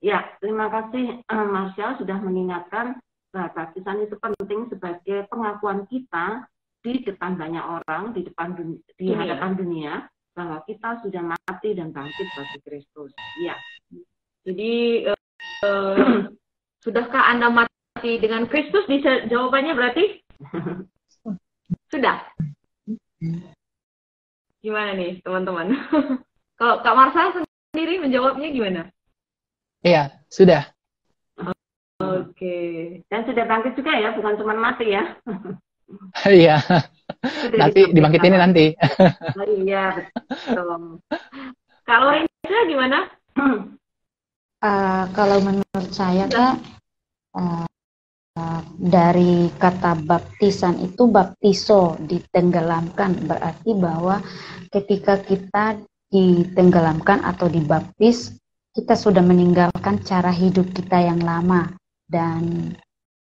ya, terima kasih Marshall sudah mengingatkan bahwa baptisan itu penting sebagai pengakuan kita di depan banyak orang, di hadapan dunia, bahwa kita sudah mati dan bangkit bagi Kristus. Ya. Jadi, sudahkah Anda mati dengan Kristus? Jawabannya berarti? Sudah. Gimana nih, teman-teman? Kalau Kak Marshall sendiri menjawabnya gimana? Iya, sudah. Oke. Dan sudah bangkit juga ya, bukan cuma mati ya. Iya. Nanti dibangkitin nanti. Oh, iya, betul. Kalau Rinca gimana? Kalau menurut saya, Kak, dari kata baptisan itu baptiso, ditenggelamkan, berarti bahwa ketika kita ditenggelamkan atau dibaptis, kita sudah meninggalkan cara hidup kita yang lama, dan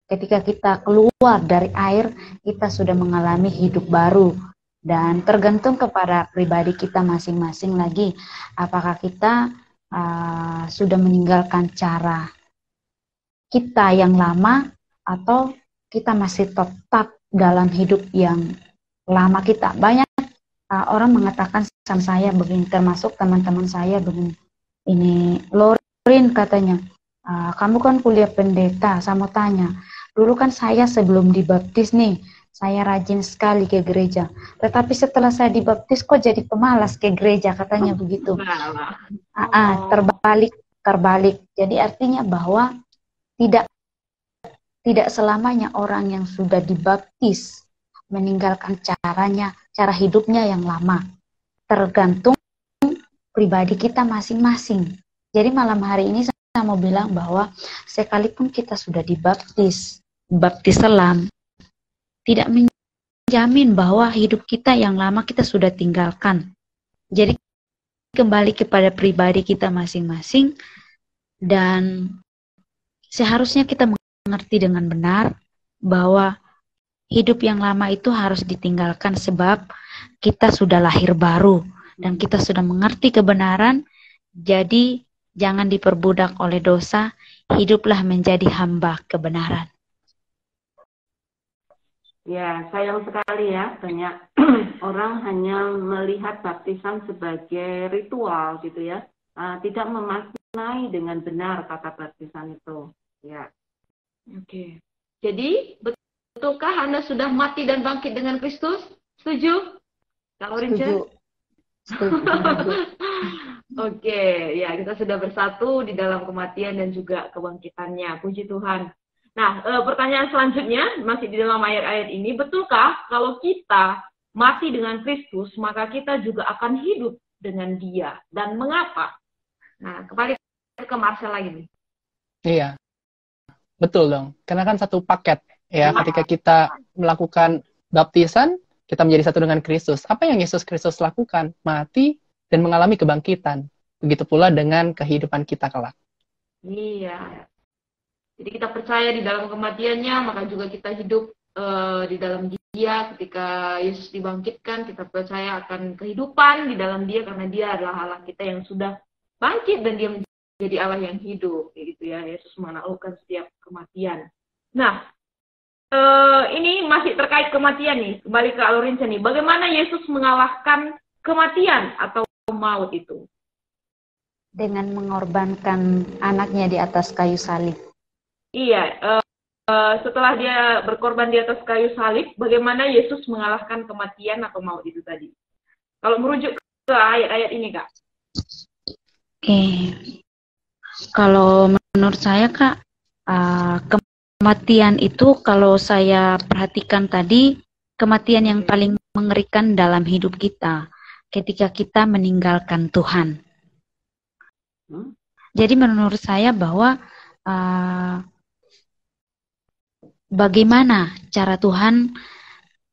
ketika kita keluar dari air, kita sudah mengalami hidup baru. Dan tergantung kepada pribadi kita masing-masing lagi, apakah kita sudah meninggalkan cara kita yang lama atau kita masih tetap dalam hidup yang lama kita. Banyak orang mengatakan sama saya begini, termasuk teman-teman saya begini, ini Lorin katanya, kamu kan kuliah pendeta, saya mau tanya, dulu kan saya sebelum dibaptis nih, saya rajin sekali ke gereja, tetapi setelah saya dibaptis kok jadi pemalas ke gereja, katanya begitu. Terbalik. Jadi artinya bahwa tidak selamanya orang yang sudah dibaptis meninggalkan cara hidupnya yang lama. Tergantung pribadi kita masing-masing. Jadi malam hari ini saya mau bilang bahwa sekalipun kita sudah baptis selam, tidak menjamin bahwa hidup kita yang lama kita sudah tinggalkan. Jadi kembali kepada pribadi kita masing-masing, dan seharusnya kita mengerti dengan benar bahwa hidup yang lama itu harus ditinggalkan sebab kita sudah lahir baru dan kita sudah mengerti kebenaran. Jadi jangan diperbudak oleh dosa, hiduplah menjadi hamba kebenaran. Ya, sayang sekali ya, banyak orang hanya melihat baptisan sebagai ritual gitu ya, tidak memaknai dengan benar kata baptisan itu. Ya. Oke. Jadi, betulkah Anda sudah mati dan bangkit dengan Kristus? Setuju? Kalau Rinca? Setuju. Oke, ya kita sudah bersatu di dalam kematian dan juga kebangkitannya. Puji Tuhan. Nah, pertanyaan selanjutnya masih di dalam ayat-ayat ini, betulkah kalau kita mati dengan Kristus, maka kita juga akan hidup dengan Dia? Dan mengapa? Nah, kembali ke Marshall lagi nih. Iya, betul dong. Karena kan satu paket ya. Ketika kita melakukan baptisan, kita menjadi satu dengan Kristus. Apa yang Yesus Kristus lakukan? Mati dan mengalami kebangkitan. Begitu pula dengan kehidupan kita kelak. Iya. Jadi kita percaya di dalam kematiannya, maka juga kita hidup di dalam Dia. Ketika Yesus dibangkitkan, kita percaya akan kehidupan di dalam Dia, karena Dia adalah Allah kita yang sudah bangkit dan Dia menjadi Allah yang hidup. Gitu ya, Yesus menaklukkan setiap kematian. Nah, ini masih terkait kematian nih. Kembali ke Alorinca nih. Bagaimana Yesus mengalahkan kematian atau maut itu? Dengan mengorbankan anaknya di atas kayu salib. Iya, setelah dia berkorban di atas kayu salib, bagaimana Yesus mengalahkan kematian atau maut itu tadi? Kalau merujuk ke ayat-ayat ini, Kak. Kalau menurut saya, Kak, kematian itu kalau saya perhatikan tadi, kematian yang paling mengerikan dalam hidup kita ketika kita meninggalkan Tuhan. Jadi menurut saya bahwa bagaimana cara Tuhan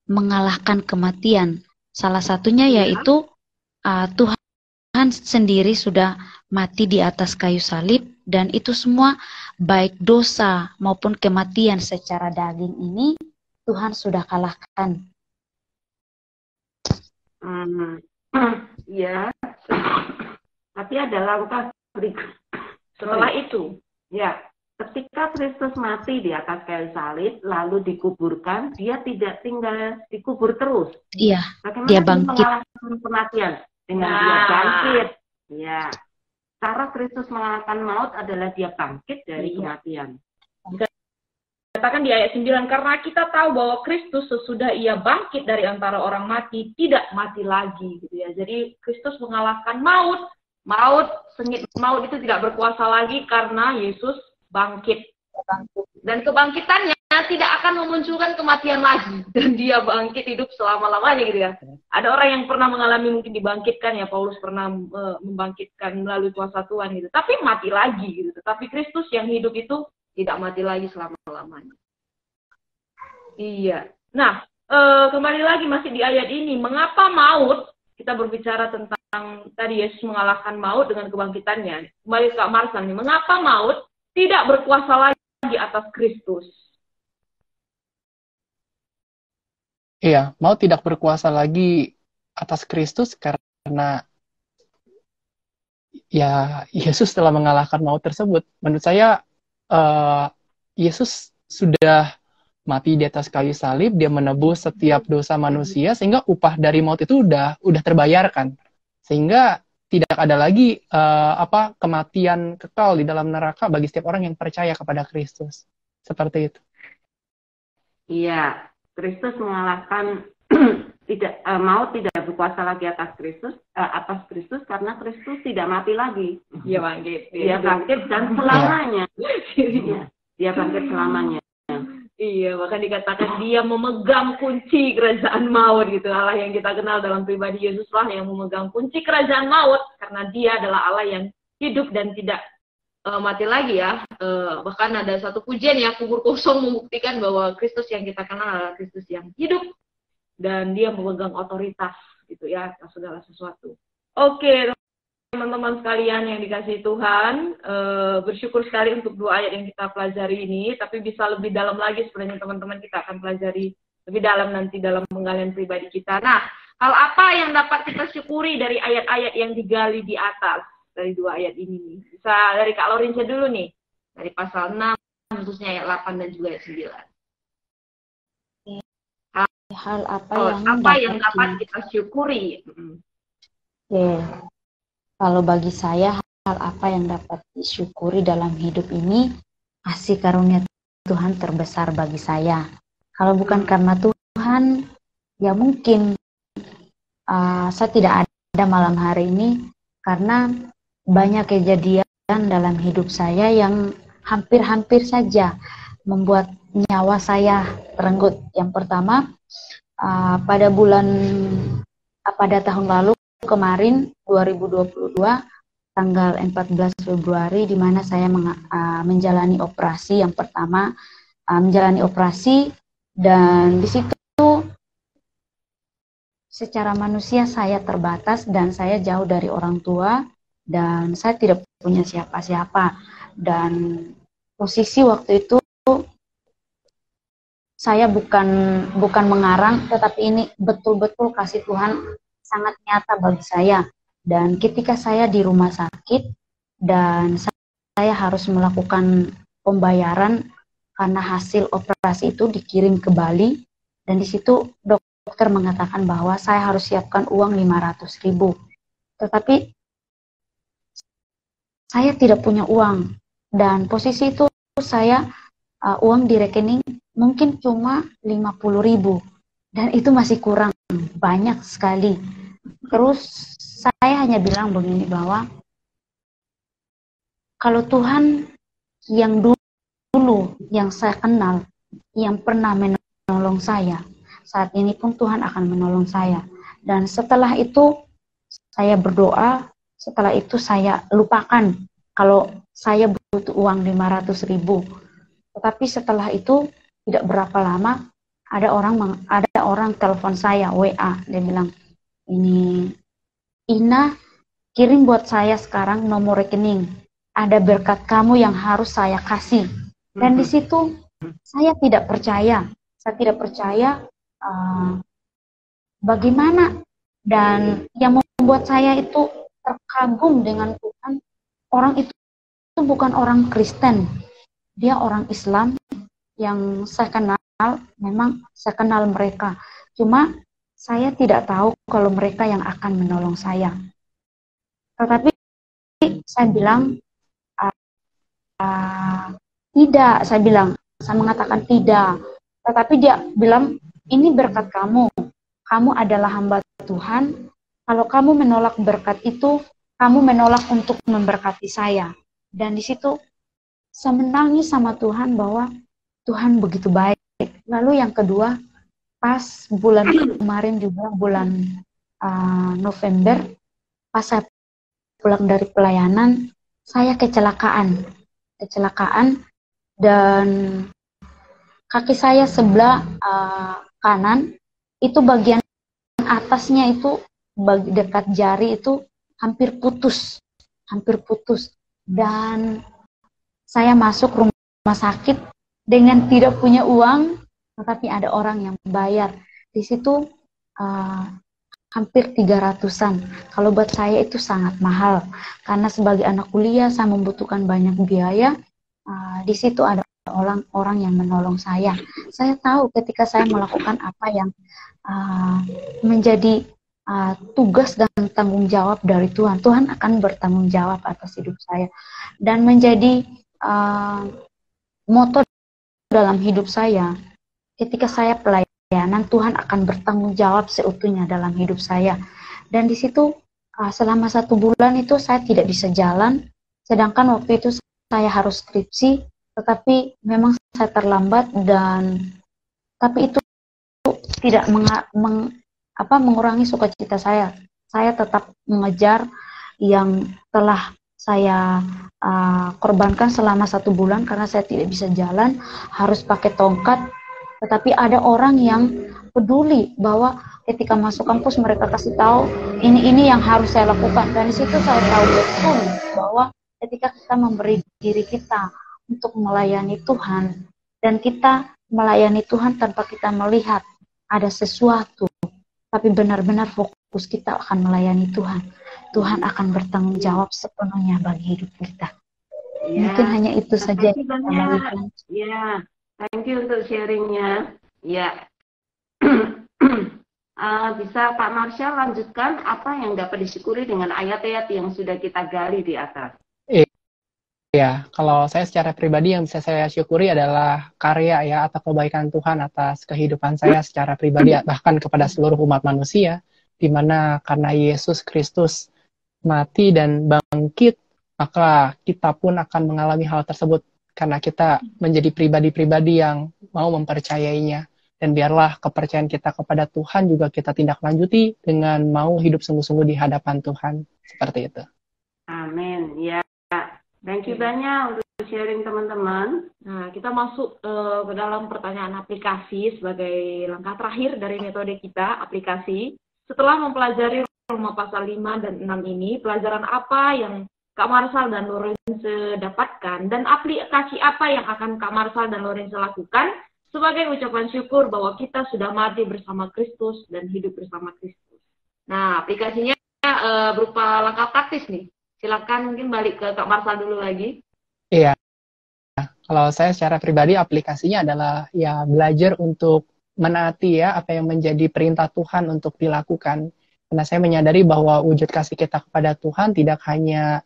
mengalahkan kematian? Salah satunya yaitu Tuhan sendiri sudah mati di atas kayu salib, dan itu semua baik dosa maupun kematian secara daging ini Tuhan sudah kalahkan. Ya, tapi ada langkah berikut. Setelah itu, ya, ketika Kristus mati di atas kayu salib, lalu dikuburkan, dia tidak tinggal dikubur terus. Iya, bagaimana dia bangkit. Mengalahkan kematian dengan dia bangkit. Ya, cara Kristus mengalahkan maut adalah dia bangkit dari kematian. Katakan di ayat 9, karena kita tahu bahwa Kristus sesudah ia bangkit dari antara orang mati, tidak mati lagi. Gitu ya. Jadi Kristus mengalahkan maut. Sengit maut itu tidak berkuasa lagi karena Yesus bangkit. Dan kebangkitannya tidak akan memunculkan kematian lagi. Dan dia bangkit hidup selama-lamanya gitu ya. Ada orang yang pernah mengalami mungkin dibangkitkan ya, Paulus pernah membangkitkan melalui kuasa Tuhan gitu. Tapi mati lagi gitu. Tapi Kristus yang hidup itu tidak mati lagi selama-lamanya. Iya. Nah, kembali lagi masih di ayat ini. Mengapa maut? Kita berbicara tentang tadi Yesus mengalahkan maut dengan kebangkitannya. Kembali ke Kak Marsan nih. Mengapa maut tidak berkuasa lagi atas Kristus? Iya, maut tidak berkuasa lagi atas Kristus karena ya Yesus telah mengalahkan maut tersebut. Menurut saya Yesus sudah mati di atas kayu salib, dia menebus setiap dosa manusia, sehingga upah dari maut itu udah terbayarkan, sehingga tidak ada lagi kematian kekal di dalam neraka bagi setiap orang yang percaya kepada Kristus. Seperti itu. Iya, Kristus mengalahkan maut tidak berkuasa lagi atas Kristus karena Kristus tidak mati lagi. Dia bangkit. Dia bangkit dan selamanya. Dia bangkit selamanya. Iya, bahkan dikatakan dia memegang kunci kerajaan maut gitu. Allah yang kita kenal dalam pribadi Yesus lah yang memegang kunci kerajaan maut, karena dia adalah Allah yang hidup dan tidak mati lagi ya. Bahkan ada satu pujian ya, kubur kosong, membuktikan bahwa Kristus yang kita kenal adalah Kristus yang hidup dan dia memegang otoritas gitu ya atas segala sesuatu. Oke, teman-teman sekalian yang dikasihi Tuhan, bersyukur sekali untuk 2 ayat yang kita pelajari ini, tapi bisa lebih dalam lagi sebenarnya teman-teman, kita akan pelajari lebih dalam nanti dalam penggalian pribadi kita. Nah, hal apa yang dapat kita syukuri dari ayat-ayat yang digali di atas, dari 2 ayat ini? Bisa dari Kak Lorinca dulu nih, dari pasal 6, khususnya ayat 8 dan juga ayat 9. Hal apa yang dapat kita syukuri? Kalau bagi saya, hal apa yang dapat disyukuri dalam hidup ini, kasih karunia Tuhan terbesar bagi saya. Kalau bukan karena Tuhan, ya mungkin saya tidak ada malam hari ini, karena banyak kejadian dalam hidup saya yang hampir-hampir saja membuat nyawa saya terenggut. Yang pertama, pada tahun lalu, kemarin 2022 tanggal 14 Februari, di mana saya menjalani operasi yang pertama, menjalani operasi, dan di situ secara manusia saya terbatas dan saya jauh dari orang tua dan saya tidak punya siapa-siapa. Dan posisi waktu itu saya bukan mengarang, tetapi ini betul-betul kasih Tuhan sangat nyata bagi saya. Dan ketika saya di rumah sakit dan saya harus melakukan pembayaran karena hasil operasi itu dikirim ke Bali, dan di situ dokter mengatakan bahwa saya harus siapkan uang 500.000. Tetapi saya tidak punya uang, dan posisi itu saya uang di rekening mungkin cuma 50.000, dan itu masih kurang banyak sekali. Terus saya hanya bilang begini, bahwa kalau Tuhan yang dulu yang saya kenal, yang pernah menolong saya, saat ini pun Tuhan akan menolong saya. Dan setelah itu saya berdoa, setelah itu saya lupakan kalau saya butuh uang 500.000. Tetapi setelah itu tidak berapa lama ada orang telepon saya, WA, dia bilang, ini Ina, kirim buat saya sekarang nomor rekening, ada berkat kamu yang harus saya kasih. Dan di situ saya tidak percaya, bagaimana, dan yang membuat saya itu terkagum dengan Tuhan, orang itu bukan orang Kristen, dia orang Islam yang saya kenal. Memang saya kenal mereka, cuma saya tidak tahu kalau mereka yang akan menolong saya. Tetapi saya bilang tidak, saya mengatakan tidak. Tetapi dia bilang, ini berkat kamu adalah hamba Tuhan. Kalau kamu menolak berkat itu, kamu menolak untuk memberkati saya. Dan di situ saya menangis sama Tuhan bahwa Tuhan begitu baik. Lalu yang kedua, pas bulan kemarin juga, bulan November, pas saya pulang dari pelayanan, saya kecelakaan, dan kaki saya sebelah kanan, itu bagian atasnya itu, dekat jari itu hampir putus, dan saya masuk rumah sakit dengan tidak punya uang, tetapi ada orang yang bayar. Di situ hampir 300-an. Kalau buat saya itu sangat mahal, karena sebagai anak kuliah saya membutuhkan banyak biaya. Di situ ada orang-orang yang menolong saya. Saya tahu ketika saya melakukan apa yang menjadi tugas dan tanggung jawab dari Tuhan, Tuhan akan bertanggung jawab atas hidup saya. Dan menjadi moto dalam hidup saya, ketika saya pelayanan, Tuhan akan bertanggung jawab seutuhnya dalam hidup saya. Dan di situ selama 1 bulan itu saya tidak bisa jalan, sedangkan waktu itu saya harus skripsi, tetapi memang saya terlambat, tapi itu tidak mengurangi sukacita saya. Saya tetap mengejar yang telah saya korbankan selama 1 bulan, karena saya tidak bisa jalan, harus pakai tongkat. Tetapi ada orang yang peduli bahwa ketika masuk kampus mereka kasih tahu ini yang harus saya lakukan. Dan di situ saya tahu betul bahwa ketika kita memberi diri kita untuk melayani Tuhan, dan kita melayani Tuhan tanpa kita melihat ada sesuatu, tapi benar-benar fokus kita akan melayani Tuhan, Tuhan akan bertanggung jawab sepenuhnya bagi hidup kita. Ya, mungkin hanya itu saja. Ya, thank you untuk sharingnya. Ya, bisa Pak Marshall lanjutkan apa yang dapat disyukuri dengan ayat-ayat yang sudah kita gali di atas. Ya, kalau saya secara pribadi yang bisa saya syukuri adalah karya ya atau kebaikan Tuhan atas kehidupan saya secara pribadi, bahkan kepada seluruh umat manusia, di mana karena Yesus Kristus mati dan bangkit, maka kita pun akan mengalami hal tersebut karena kita menjadi pribadi-pribadi yang mau mempercayainya. Dan biarlah kepercayaan kita kepada Tuhan juga kita tindak lanjuti dengan mau hidup sungguh-sungguh di hadapan Tuhan. Seperti itu. Amin. Ya. Thank you banyak untuk sharing teman-teman. Nah, kita masuk ke dalam pertanyaan aplikasi sebagai langkah terakhir dari metode kita, aplikasi. setelah mempelajari Roma pasal 5 dan 6 ini, pelajaran apa yang Kak Marsal dan Lorenzo dapatkan, dan aplikasi apa yang akan Kak Marsal dan Lorenzo lakukan sebagai ucapan syukur bahwa kita sudah mati bersama Kristus dan hidup bersama Kristus. Nah, aplikasinya berupa langkah praktis nih. Silakan mungkin balik ke Kak Marsal dulu lagi. Iya. Kalau saya secara pribadi aplikasinya adalah ya belajar untuk menaati ya apa yang menjadi perintah Tuhan untuk dilakukan. Karena saya menyadari bahwa wujud kasih kita kepada Tuhan tidak hanya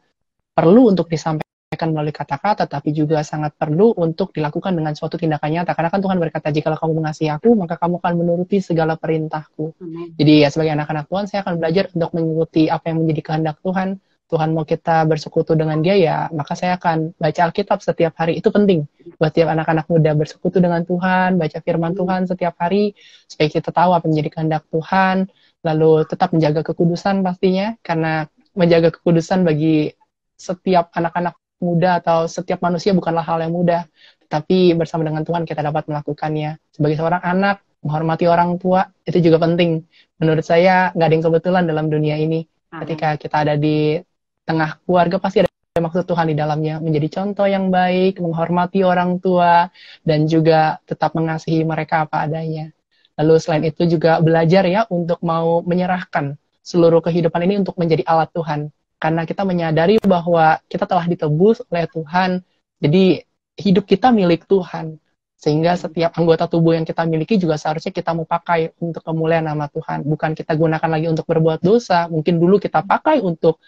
perlu untuk disampaikan melalui kata-kata, tapi juga sangat perlu untuk dilakukan dengan suatu tindakan nyata. Karena kan Tuhan berkata, jikalau kamu mengasihi aku, maka kamu akan menuruti segala perintahku. Jadi ya sebagai anak-anak Tuhan, saya akan belajar untuk mengikuti apa yang menjadi kehendak Tuhan. Tuhan mau kita bersekutu dengan Dia, ya maka saya akan baca Alkitab setiap hari. Itu penting buat tiap anak-anak muda, bersekutu dengan Tuhan, baca firman Tuhan setiap hari, supaya kita tahu apa yang menjadi kehendak Tuhan, lalu tetap menjaga kekudusan pastinya, karena menjaga kekudusan bagi setiap anak-anak muda atau setiap manusia bukanlah hal yang mudah, tetapi bersama dengan Tuhan kita dapat melakukannya. Sebagai seorang anak, menghormati orang tua, itu juga penting. Menurut saya, nggak ada yang kebetulan dalam dunia ini. Ketika kita ada di tengah keluarga, pasti ada maksud Tuhan di dalamnya. Menjadi contoh yang baik, menghormati orang tua, dan juga tetap mengasihi mereka apa adanya. Lalu selain itu juga belajar ya untuk mau menyerahkan seluruh kehidupan ini untuk menjadi alat Tuhan. Karena kita menyadari bahwa kita telah ditebus oleh Tuhan, jadi hidup kita milik Tuhan. Sehingga setiap anggota tubuh yang kita miliki juga seharusnya kita mau pakai untuk kemuliaan nama Tuhan. Bukan kita gunakan lagi untuk berbuat dosa. Mungkin dulu kita pakai untuk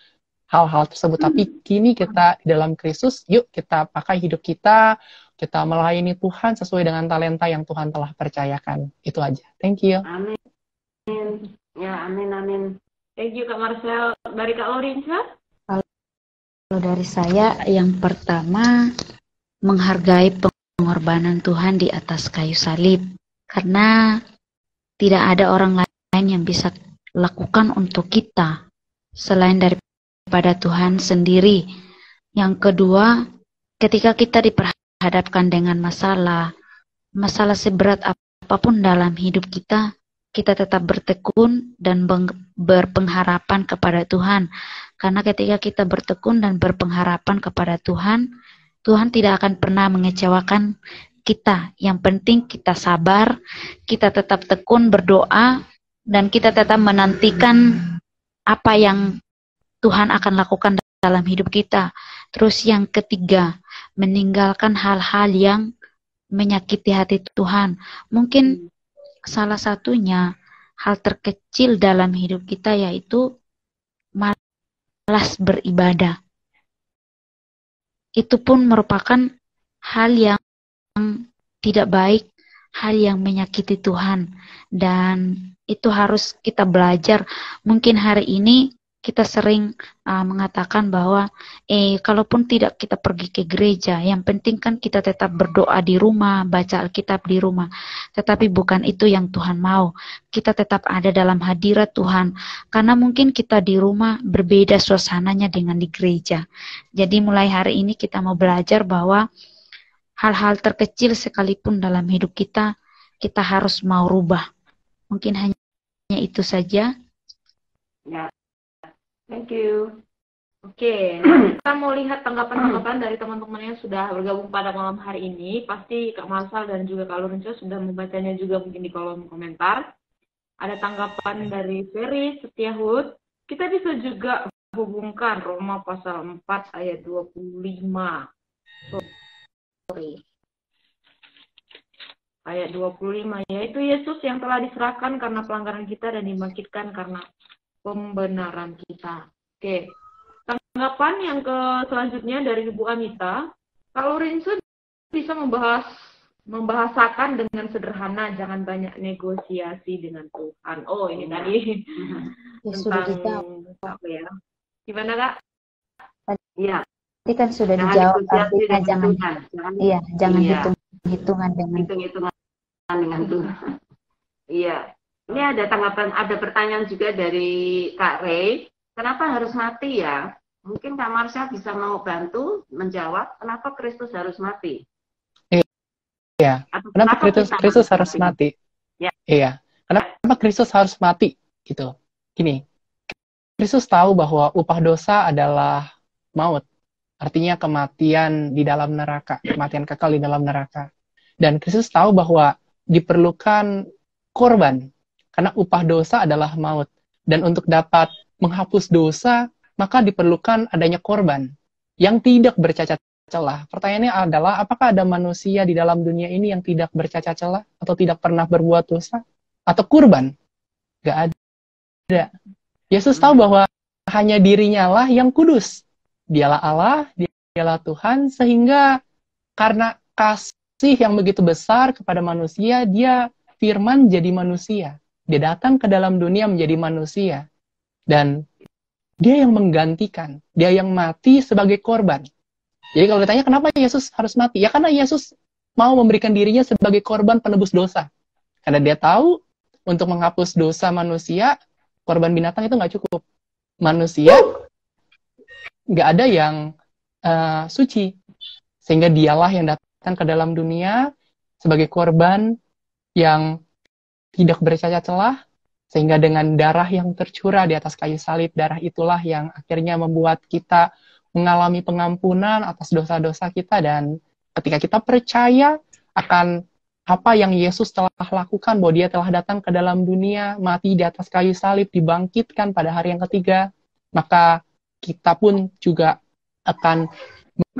hal-hal tersebut, tapi kini kita di dalam Kristus, yuk kita pakai hidup kita melayani Tuhan sesuai dengan talenta yang Tuhan telah percayakan. Itu aja. Thank you. Amin. Ya, amin, amin. Thank you Kak Marcel. Dari Kak Lorenza? Kalau dari saya, yang pertama, menghargai pengorbanan Tuhan di atas kayu salib. Karena tidak ada orang lain yang bisa lakukan untuk kita selain daripada Tuhan sendiri. Yang kedua, ketika kita diperhadapkan dengan masalah seberat apapun dalam hidup kita tetap bertekun dan berpengharapan kepada Tuhan. Karena ketika kita bertekun dan berpengharapan kepada Tuhan, Tuhan tidak akan pernah mengecewakan kita. Yang penting kita sabar, kita tetap tekun berdoa, dan kita tetap menantikan apa yang Tuhan akan lakukan dalam hidup kita. Terus yang ketiga, meninggalkan hal-hal yang menyakiti hati Tuhan. Mungkin salah satunya hal terkecil dalam hidup kita yaitu malas beribadah. Itu pun merupakan hal yang tidak baik, hal yang menyakiti Tuhan, dan itu harus kita belajar. Mungkin hari ini kita sering mengatakan bahwa kalaupun tidak kita pergi ke gereja, yang penting kan kita tetap berdoa di rumah, baca Alkitab di rumah. Tetapi bukan itu yang Tuhan mau. Kita tetap ada dalam hadirat Tuhan. Karena mungkin kita di rumah berbeda suasananya dengan di gereja. Jadi mulai hari ini kita mau belajar bahwa hal-hal terkecil sekalipun dalam hidup kita harus mau rubah. Mungkin hanya itu saja. Ya. Thank you. Oke, nah kita mau lihat tanggapan-tanggapan dari teman-teman yang sudah bergabung pada malam hari ini. Pasti Kak Marsal dan juga Kak Lorenzo sudah membacanya juga mungkin di kolom komentar. Ada tanggapan dari Ferry Setiahud. Kita bisa juga hubungkan Roma pasal 4 ayat 25. Sorry. Ayat 25, yaitu Yesus yang telah diserahkan karena pelanggaran kita dan dibangkitkan karena pembenaran kita. Oke. Tanggapan yang selanjutnya dari Ibu Anita. Kak Lorenzo bisa membahasakan dengan sederhana, jangan banyak negosiasi dengan Tuhan. Oh, ini tadi tentang apa ya? Gimana Kak? Iya. Tadi kan sudah dijawab, artinya jangan hitung-hitungan dengan Tuhan. Iya. Ini ada tanggapan, ada pertanyaan juga dari Kak Ray. Kenapa harus mati ya? Mungkin Kak Marsha bisa mau bantu menjawab kenapa Kristus harus mati. Iya. Kenapa Kristus harus mati? Ya. Iya. Kenapa Kristus harus mati? Gitu. Gini, Kristus tahu bahwa upah dosa adalah maut. Artinya kematian di dalam neraka, kematian kekal di dalam neraka. Dan Kristus tahu bahwa diperlukan korban, karena upah dosa adalah maut. Dan untuk dapat menghapus dosa, maka diperlukan adanya korban yang tidak bercacat celah. Pertanyaannya adalah, apakah ada manusia di dalam dunia ini yang tidak bercacat celah atau tidak pernah berbuat dosa? Atau kurban? Gak ada. Yesus tahu bahwa hanya dirinya lah yang kudus. Dialah Allah, dialah Tuhan, sehingga karena kasih yang begitu besar kepada manusia, dia firman jadi manusia. Dia datang ke dalam dunia menjadi manusia. Dan dia yang menggantikan, dia yang mati sebagai korban. Jadi kalau ditanya kenapa Yesus harus mati? Ya karena Yesus mau memberikan dirinya sebagai korban penebus dosa. Karena dia tahu untuk menghapus dosa manusia, korban binatang itu nggak cukup. Manusia nggak ada yang suci. Sehingga dialah yang datang ke dalam dunia sebagai korban yang tidak bercacat celah, sehingga dengan darah yang tercurah di atas kayu salib, darah itulah yang akhirnya membuat kita mengalami pengampunan atas dosa-dosa kita. Dan ketika kita percaya akan apa yang Yesus telah lakukan, bahwa dia telah datang ke dalam dunia, mati di atas kayu salib, dibangkitkan pada hari yang ketiga, maka kita pun juga akan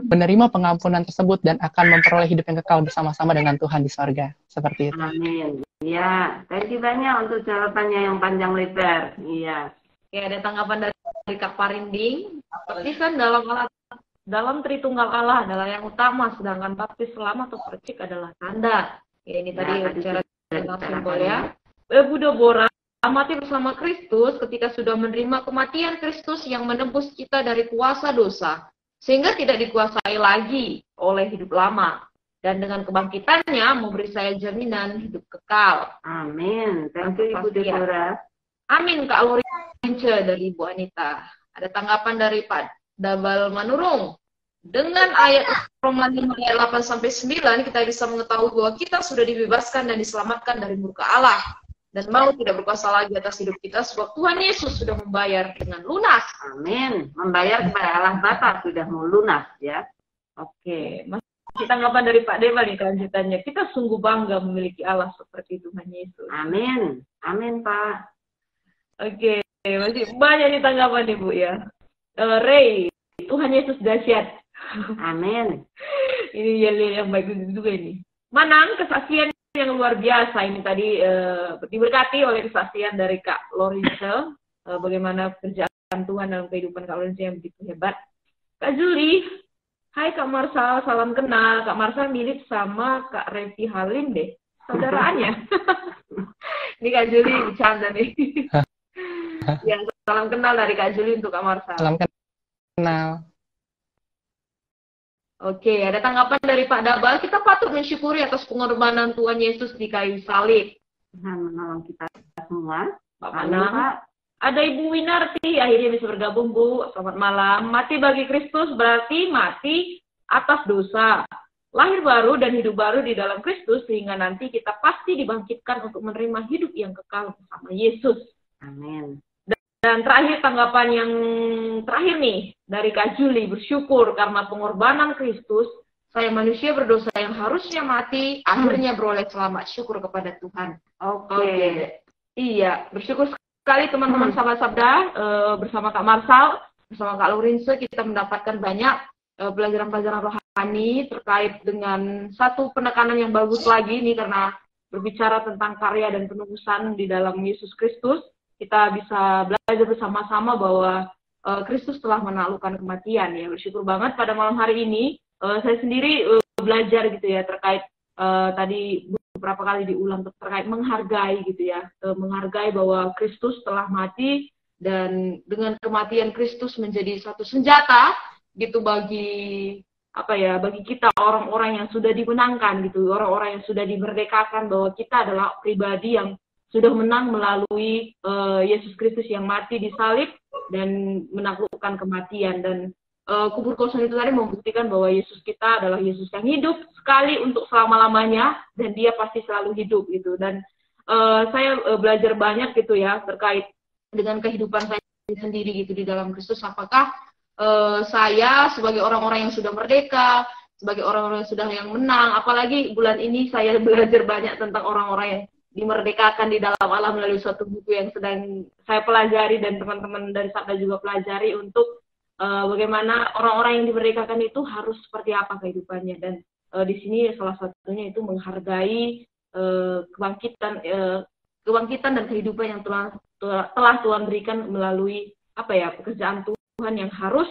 menerima pengampunan tersebut dan akan memperoleh hidup yang kekal bersama-sama dengan Tuhan di sorga. Seperti itu. Amin. Ya, thank you banyak untuk jawabannya yang panjang lebar. Iya. Oke, ada tanggapan dari Kak Parinding. Baptis kan dalam Tritunggal Allah adalah yang utama, sedangkan baptis selam atau percik adalah tanda. Ya, ini tadi bicara tentang simbol ya. Bu Deborah mati bersama Kristus ketika sudah menerima kematian Kristus yang menebus kita dari kuasa dosa, sehingga tidak dikuasai lagi oleh hidup lama. Dan dengan kebangkitannya memberi saya jaminan hidup kekal. Amin. Thank you Ibu Deborah. Amin Kak Lorince dari Ibu Anita. Ada tanggapan dari Pak Dabal Manurung. Dengan ayat Roma 5 ayat 8 sampai 9 kita bisa mengetahui bahwa kita sudah dibebaskan dan diselamatkan dari murka Allah. Dan maut tidak berkuasa lagi atas hidup kita sebab Tuhan Yesus sudah membayar dengan lunas. Amin. Membayar kepada Allah Bapa sudah mau lunas ya. Oke. Kita tanggapan dari Pak Dewa nih kelanjutannya. Kita sungguh bangga memiliki Allah seperti Tuhan Yesus. Amin. Amin Pak. Oke, masih banyak nih tanggapan nih Bu ya. Ray, Tuhan Yesus dahsyat. Amin. Ini yang baik juga ini. Manang, kesaksian yang luar biasa ini tadi diberkati oleh kesaksian dari Kak Lorince. Bagaimana pekerjaan Tuhan dalam kehidupan Kak Lorince yang begitu hebat. Kak Juli, hai Kak Marsal, salam kenal. Kak Marsal mirip sama Kak Revi Halim deh, saudaraannya. Ini Kak Juli bercanda nih. Ya, salam kenal dari Kak Juli untuk Kak Marsal. Salam kenal. Oke, ada tanggapan dari Pak Dabal. Kita patut mensyukuri atas pengorbanan Tuhan Yesus di kayu salib. Tuhan menolong kita semua. Pak Manang. Ada Ibu Winarti, akhirnya bisa bergabung Bu. Selamat malam. Mati bagi Kristus berarti mati atas dosa. Lahir baru dan hidup baru di dalam Kristus, sehingga nanti kita pasti dibangkitkan untuk menerima hidup yang kekal bersama Yesus. Amin. Dan terakhir, tanggapan yang terakhir nih, dari Kak Juli, bersyukur karena pengorbanan Kristus, saya manusia berdosa yang harusnya mati, akhirnya beroleh selamat. Syukur kepada Tuhan. Oke. Iya, bersyukur sekali teman-teman sahabat Sabda, bersama Kak Marsal, bersama Kak Lorince, kita mendapatkan banyak pelajaran-pelajaran rohani terkait dengan satu penekanan yang bagus lagi nih, karena berbicara tentang karya dan penebusan di dalam Yesus Kristus. Kita bisa belajar bersama-sama bahwa Kristus telah menaklukkan kematian. Ya, bersyukur banget pada malam hari ini. Saya sendiri belajar gitu ya terkait tadi beberapa kali diulang terkait menghargai gitu ya, menghargai bahwa Kristus telah mati dan dengan kematian Kristus menjadi satu senjata gitu bagi bagi kita orang-orang yang sudah dimenangkan gitu, orang-orang yang sudah dimerdekakan bahwa kita adalah pribadi yang sudah menang melalui Yesus Kristus yang mati di salib dan menaklukkan kematian. Dan kubur kosong itu tadi membuktikan bahwa Yesus kita adalah Yesus yang hidup sekali untuk selama-lamanya dan dia pasti selalu hidup gitu. Dan saya belajar banyak gitu ya terkait dengan kehidupan saya sendiri gitu di dalam Kristus. Apakah saya sebagai orang-orang yang sudah merdeka, sebagai orang-orang yang menang, apalagi bulan ini saya belajar banyak tentang orang-orang yang dimerdekakan di dalam Allah melalui suatu buku yang sedang saya pelajari dan teman-teman dari Sabda juga pelajari untuk bagaimana orang-orang yang dimerdekakan itu harus seperti apa kehidupannya. Dan di sini salah satunya itu menghargai kebangkitan dan kehidupan yang telah Tuhan berikan melalui pekerjaan Tuhan yang harus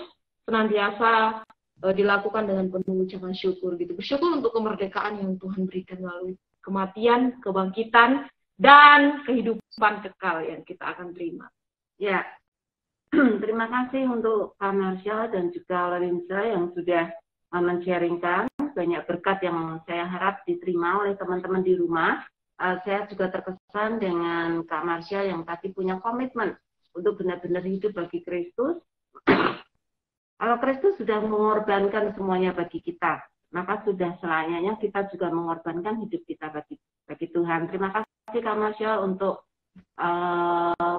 senantiasa dilakukan dengan penuh ucapan syukur gitu. Bersyukur untuk kemerdekaan yang Tuhan berikan melalui kematian, kebangkitan, dan kehidupan kekal yang kita akan terima. Ya, terima kasih untuk Kak Marsha dan juga Lorenza yang sudah men-sharingkan banyak berkat yang saya harap diterima oleh teman-teman di rumah. Saya juga terkesan dengan Kak Marsha yang tadi punya komitmen untuk benar-benar hidup bagi Kristus. Kalau Kristus sudah mengorbankan semuanya bagi kita, maka sudah selayaknya kita juga mengorbankan hidup kita bagi Tuhan. Terima kasih Kak Marsha untuk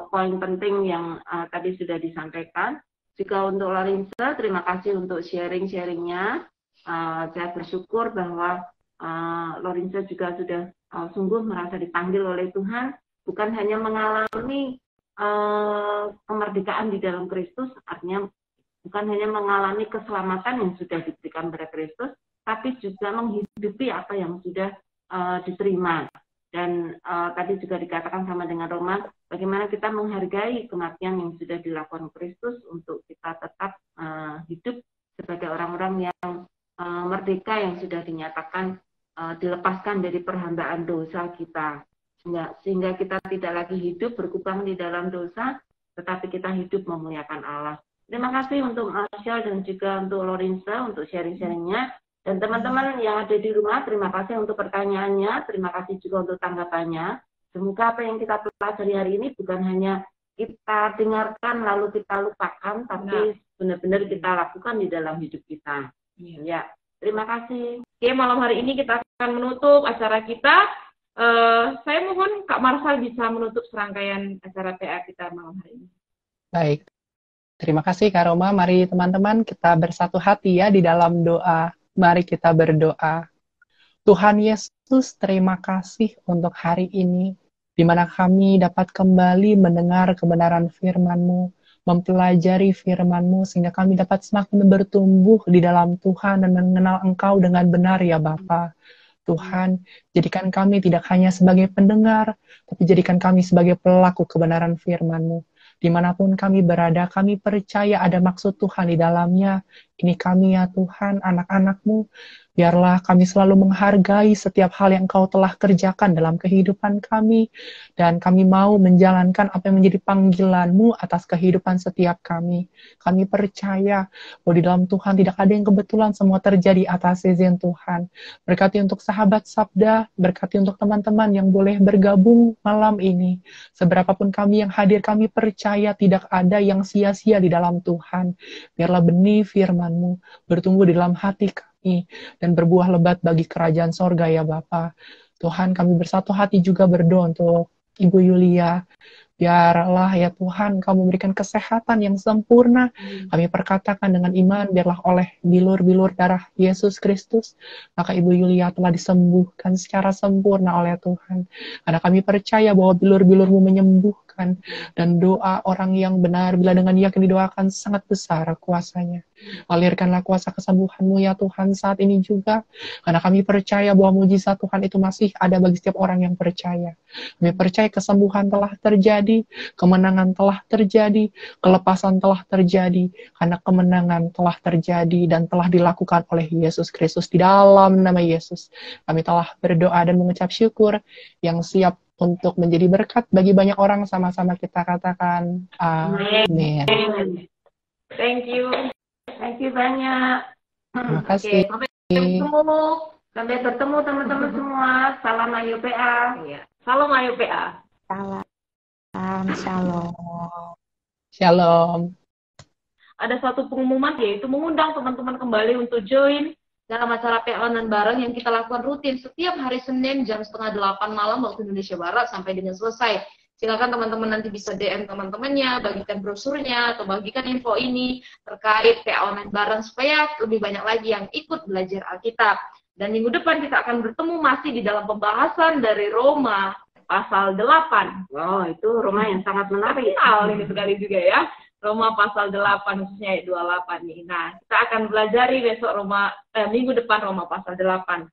poin penting yang tadi sudah disampaikan. Juga untuk Lorenza, terima kasih untuk sharing-sharingnya. Saya bersyukur bahwa Lorenza juga sudah sungguh merasa dipanggil oleh Tuhan, bukan hanya mengalami kemerdekaan di dalam Kristus, artinya bukan hanya mengalami keselamatan yang sudah diberikan pada Kristus, tapi juga menghidupi apa yang sudah diterima. Dan tadi juga dikatakan sama dengan Roma, bagaimana kita menghargai kematian yang sudah dilakukan Kristus untuk kita tetap hidup sebagai orang-orang yang merdeka yang sudah dinyatakan dilepaskan dari perhambaan dosa kita. Sehingga kita tidak lagi hidup berkubang di dalam dosa, tetapi kita hidup memuliakan Allah. Terima kasih untuk Marshall dan juga untuk Lorenza untuk sharing-sharingnya. Dan teman-teman yang ada di rumah, terima kasih untuk pertanyaannya, terima kasih juga untuk tanggapannya. Semoga apa yang kita pelajari hari ini bukan hanya kita dengarkan lalu kita lupakan, tapi benar-benar kita lakukan di dalam hidup kita. Ya, terima kasih. Oke, malam hari ini kita akan menutup acara kita. Saya mohon Kak Marsha bisa menutup serangkaian acara PA kita malam hari ini. Baik. Terima kasih Kak Roma. Mari teman-teman kita bersatu hati ya di dalam doa. Mari kita berdoa. Tuhan Yesus, terima kasih untuk hari ini, di mana kami dapat kembali mendengar kebenaran firman-Mu, mempelajari firman-Mu, sehingga kami dapat semakin bertumbuh di dalam Tuhan dan mengenal Engkau dengan benar ya Bapa. Tuhan, jadikan kami tidak hanya sebagai pendengar, tapi jadikan kami sebagai pelaku kebenaran firman-Mu. Dimanapun kami berada, kami percaya ada maksud Tuhan di dalamnya. Ini kami ya Tuhan, anak-anak-Mu. Biarlah kami selalu menghargai setiap hal yang Engkau telah kerjakan dalam kehidupan kami. Dan kami mau menjalankan apa yang menjadi panggilan-Mu atas kehidupan setiap kami. Kami percaya bahwa di dalam Tuhan tidak ada yang kebetulan, semua terjadi atas izin Tuhan. Berkati untuk sahabat Sabda, berkati untuk teman-teman yang boleh bergabung malam ini. Seberapapun kami yang hadir, kami percaya tidak ada yang sia-sia di dalam Tuhan. Biarlah benih firman-Mu bertumbuh di dalam hati kami dan berbuah lebat bagi kerajaan sorga ya Bapa. Tuhan, kami bersatu hati juga berdoa untuk Ibu Yulia. Biarlah ya Tuhan, Kau memberikan kesehatan yang sempurna. Kami perkatakan dengan iman, biarlah oleh bilur-bilur darah Yesus Kristus, maka Ibu Yulia telah disembuhkan secara sempurna oleh Tuhan. Karena kami percaya bahwa bilur-bilur-Mu menyembuhkan, dan doa orang yang benar, bila dengan yakin didoakan, sangat besar kuasanya. Alirkanlah kuasa kesembuhan-Mu ya Tuhan saat ini juga, karena kami percaya bahwa mujizat Tuhan itu masih ada bagi setiap orang yang percaya. Kami percaya kesembuhan telah terjadi, kemenangan telah terjadi, kelepasan telah terjadi, karena kemenangan telah terjadi dan telah dilakukan oleh Yesus Kristus. Di dalam nama Yesus, kami telah berdoa dan mengucap syukur yang siap untuk menjadi berkat bagi banyak orang. Sama-sama kita katakan amin. Thank you. Thank you banyak. Terima kasih. Sampai ketemu. Sampai bertemu teman-teman semua. Salam Ayu PA. Iya. Salam Ayu PA. Salam, shalom. Shalom. Ada satu pengumuman, yaitu mengundang teman-teman kembali untuk join dalam acara PA online bareng yang kita lakukan rutin setiap hari Senin jam 7:30 malam waktu Indonesia Barat sampai dengan selesai Silakan teman-teman nanti bisa DM teman-temannya, bagikan brosurnya, atau bagikan info ini terkait PA online bareng supaya lebih banyak lagi yang ikut belajar Alkitab. Dan minggu depan kita akan bertemu masih di dalam pembahasan dari Roma pasal 8. Wow, itu Roma yang sangat menarik. Terkenal ini sekali juga ya. Roma pasal 8 khususnya ayat 28 nih. Nah, kita akan belajari besok minggu depan Roma pasal 8.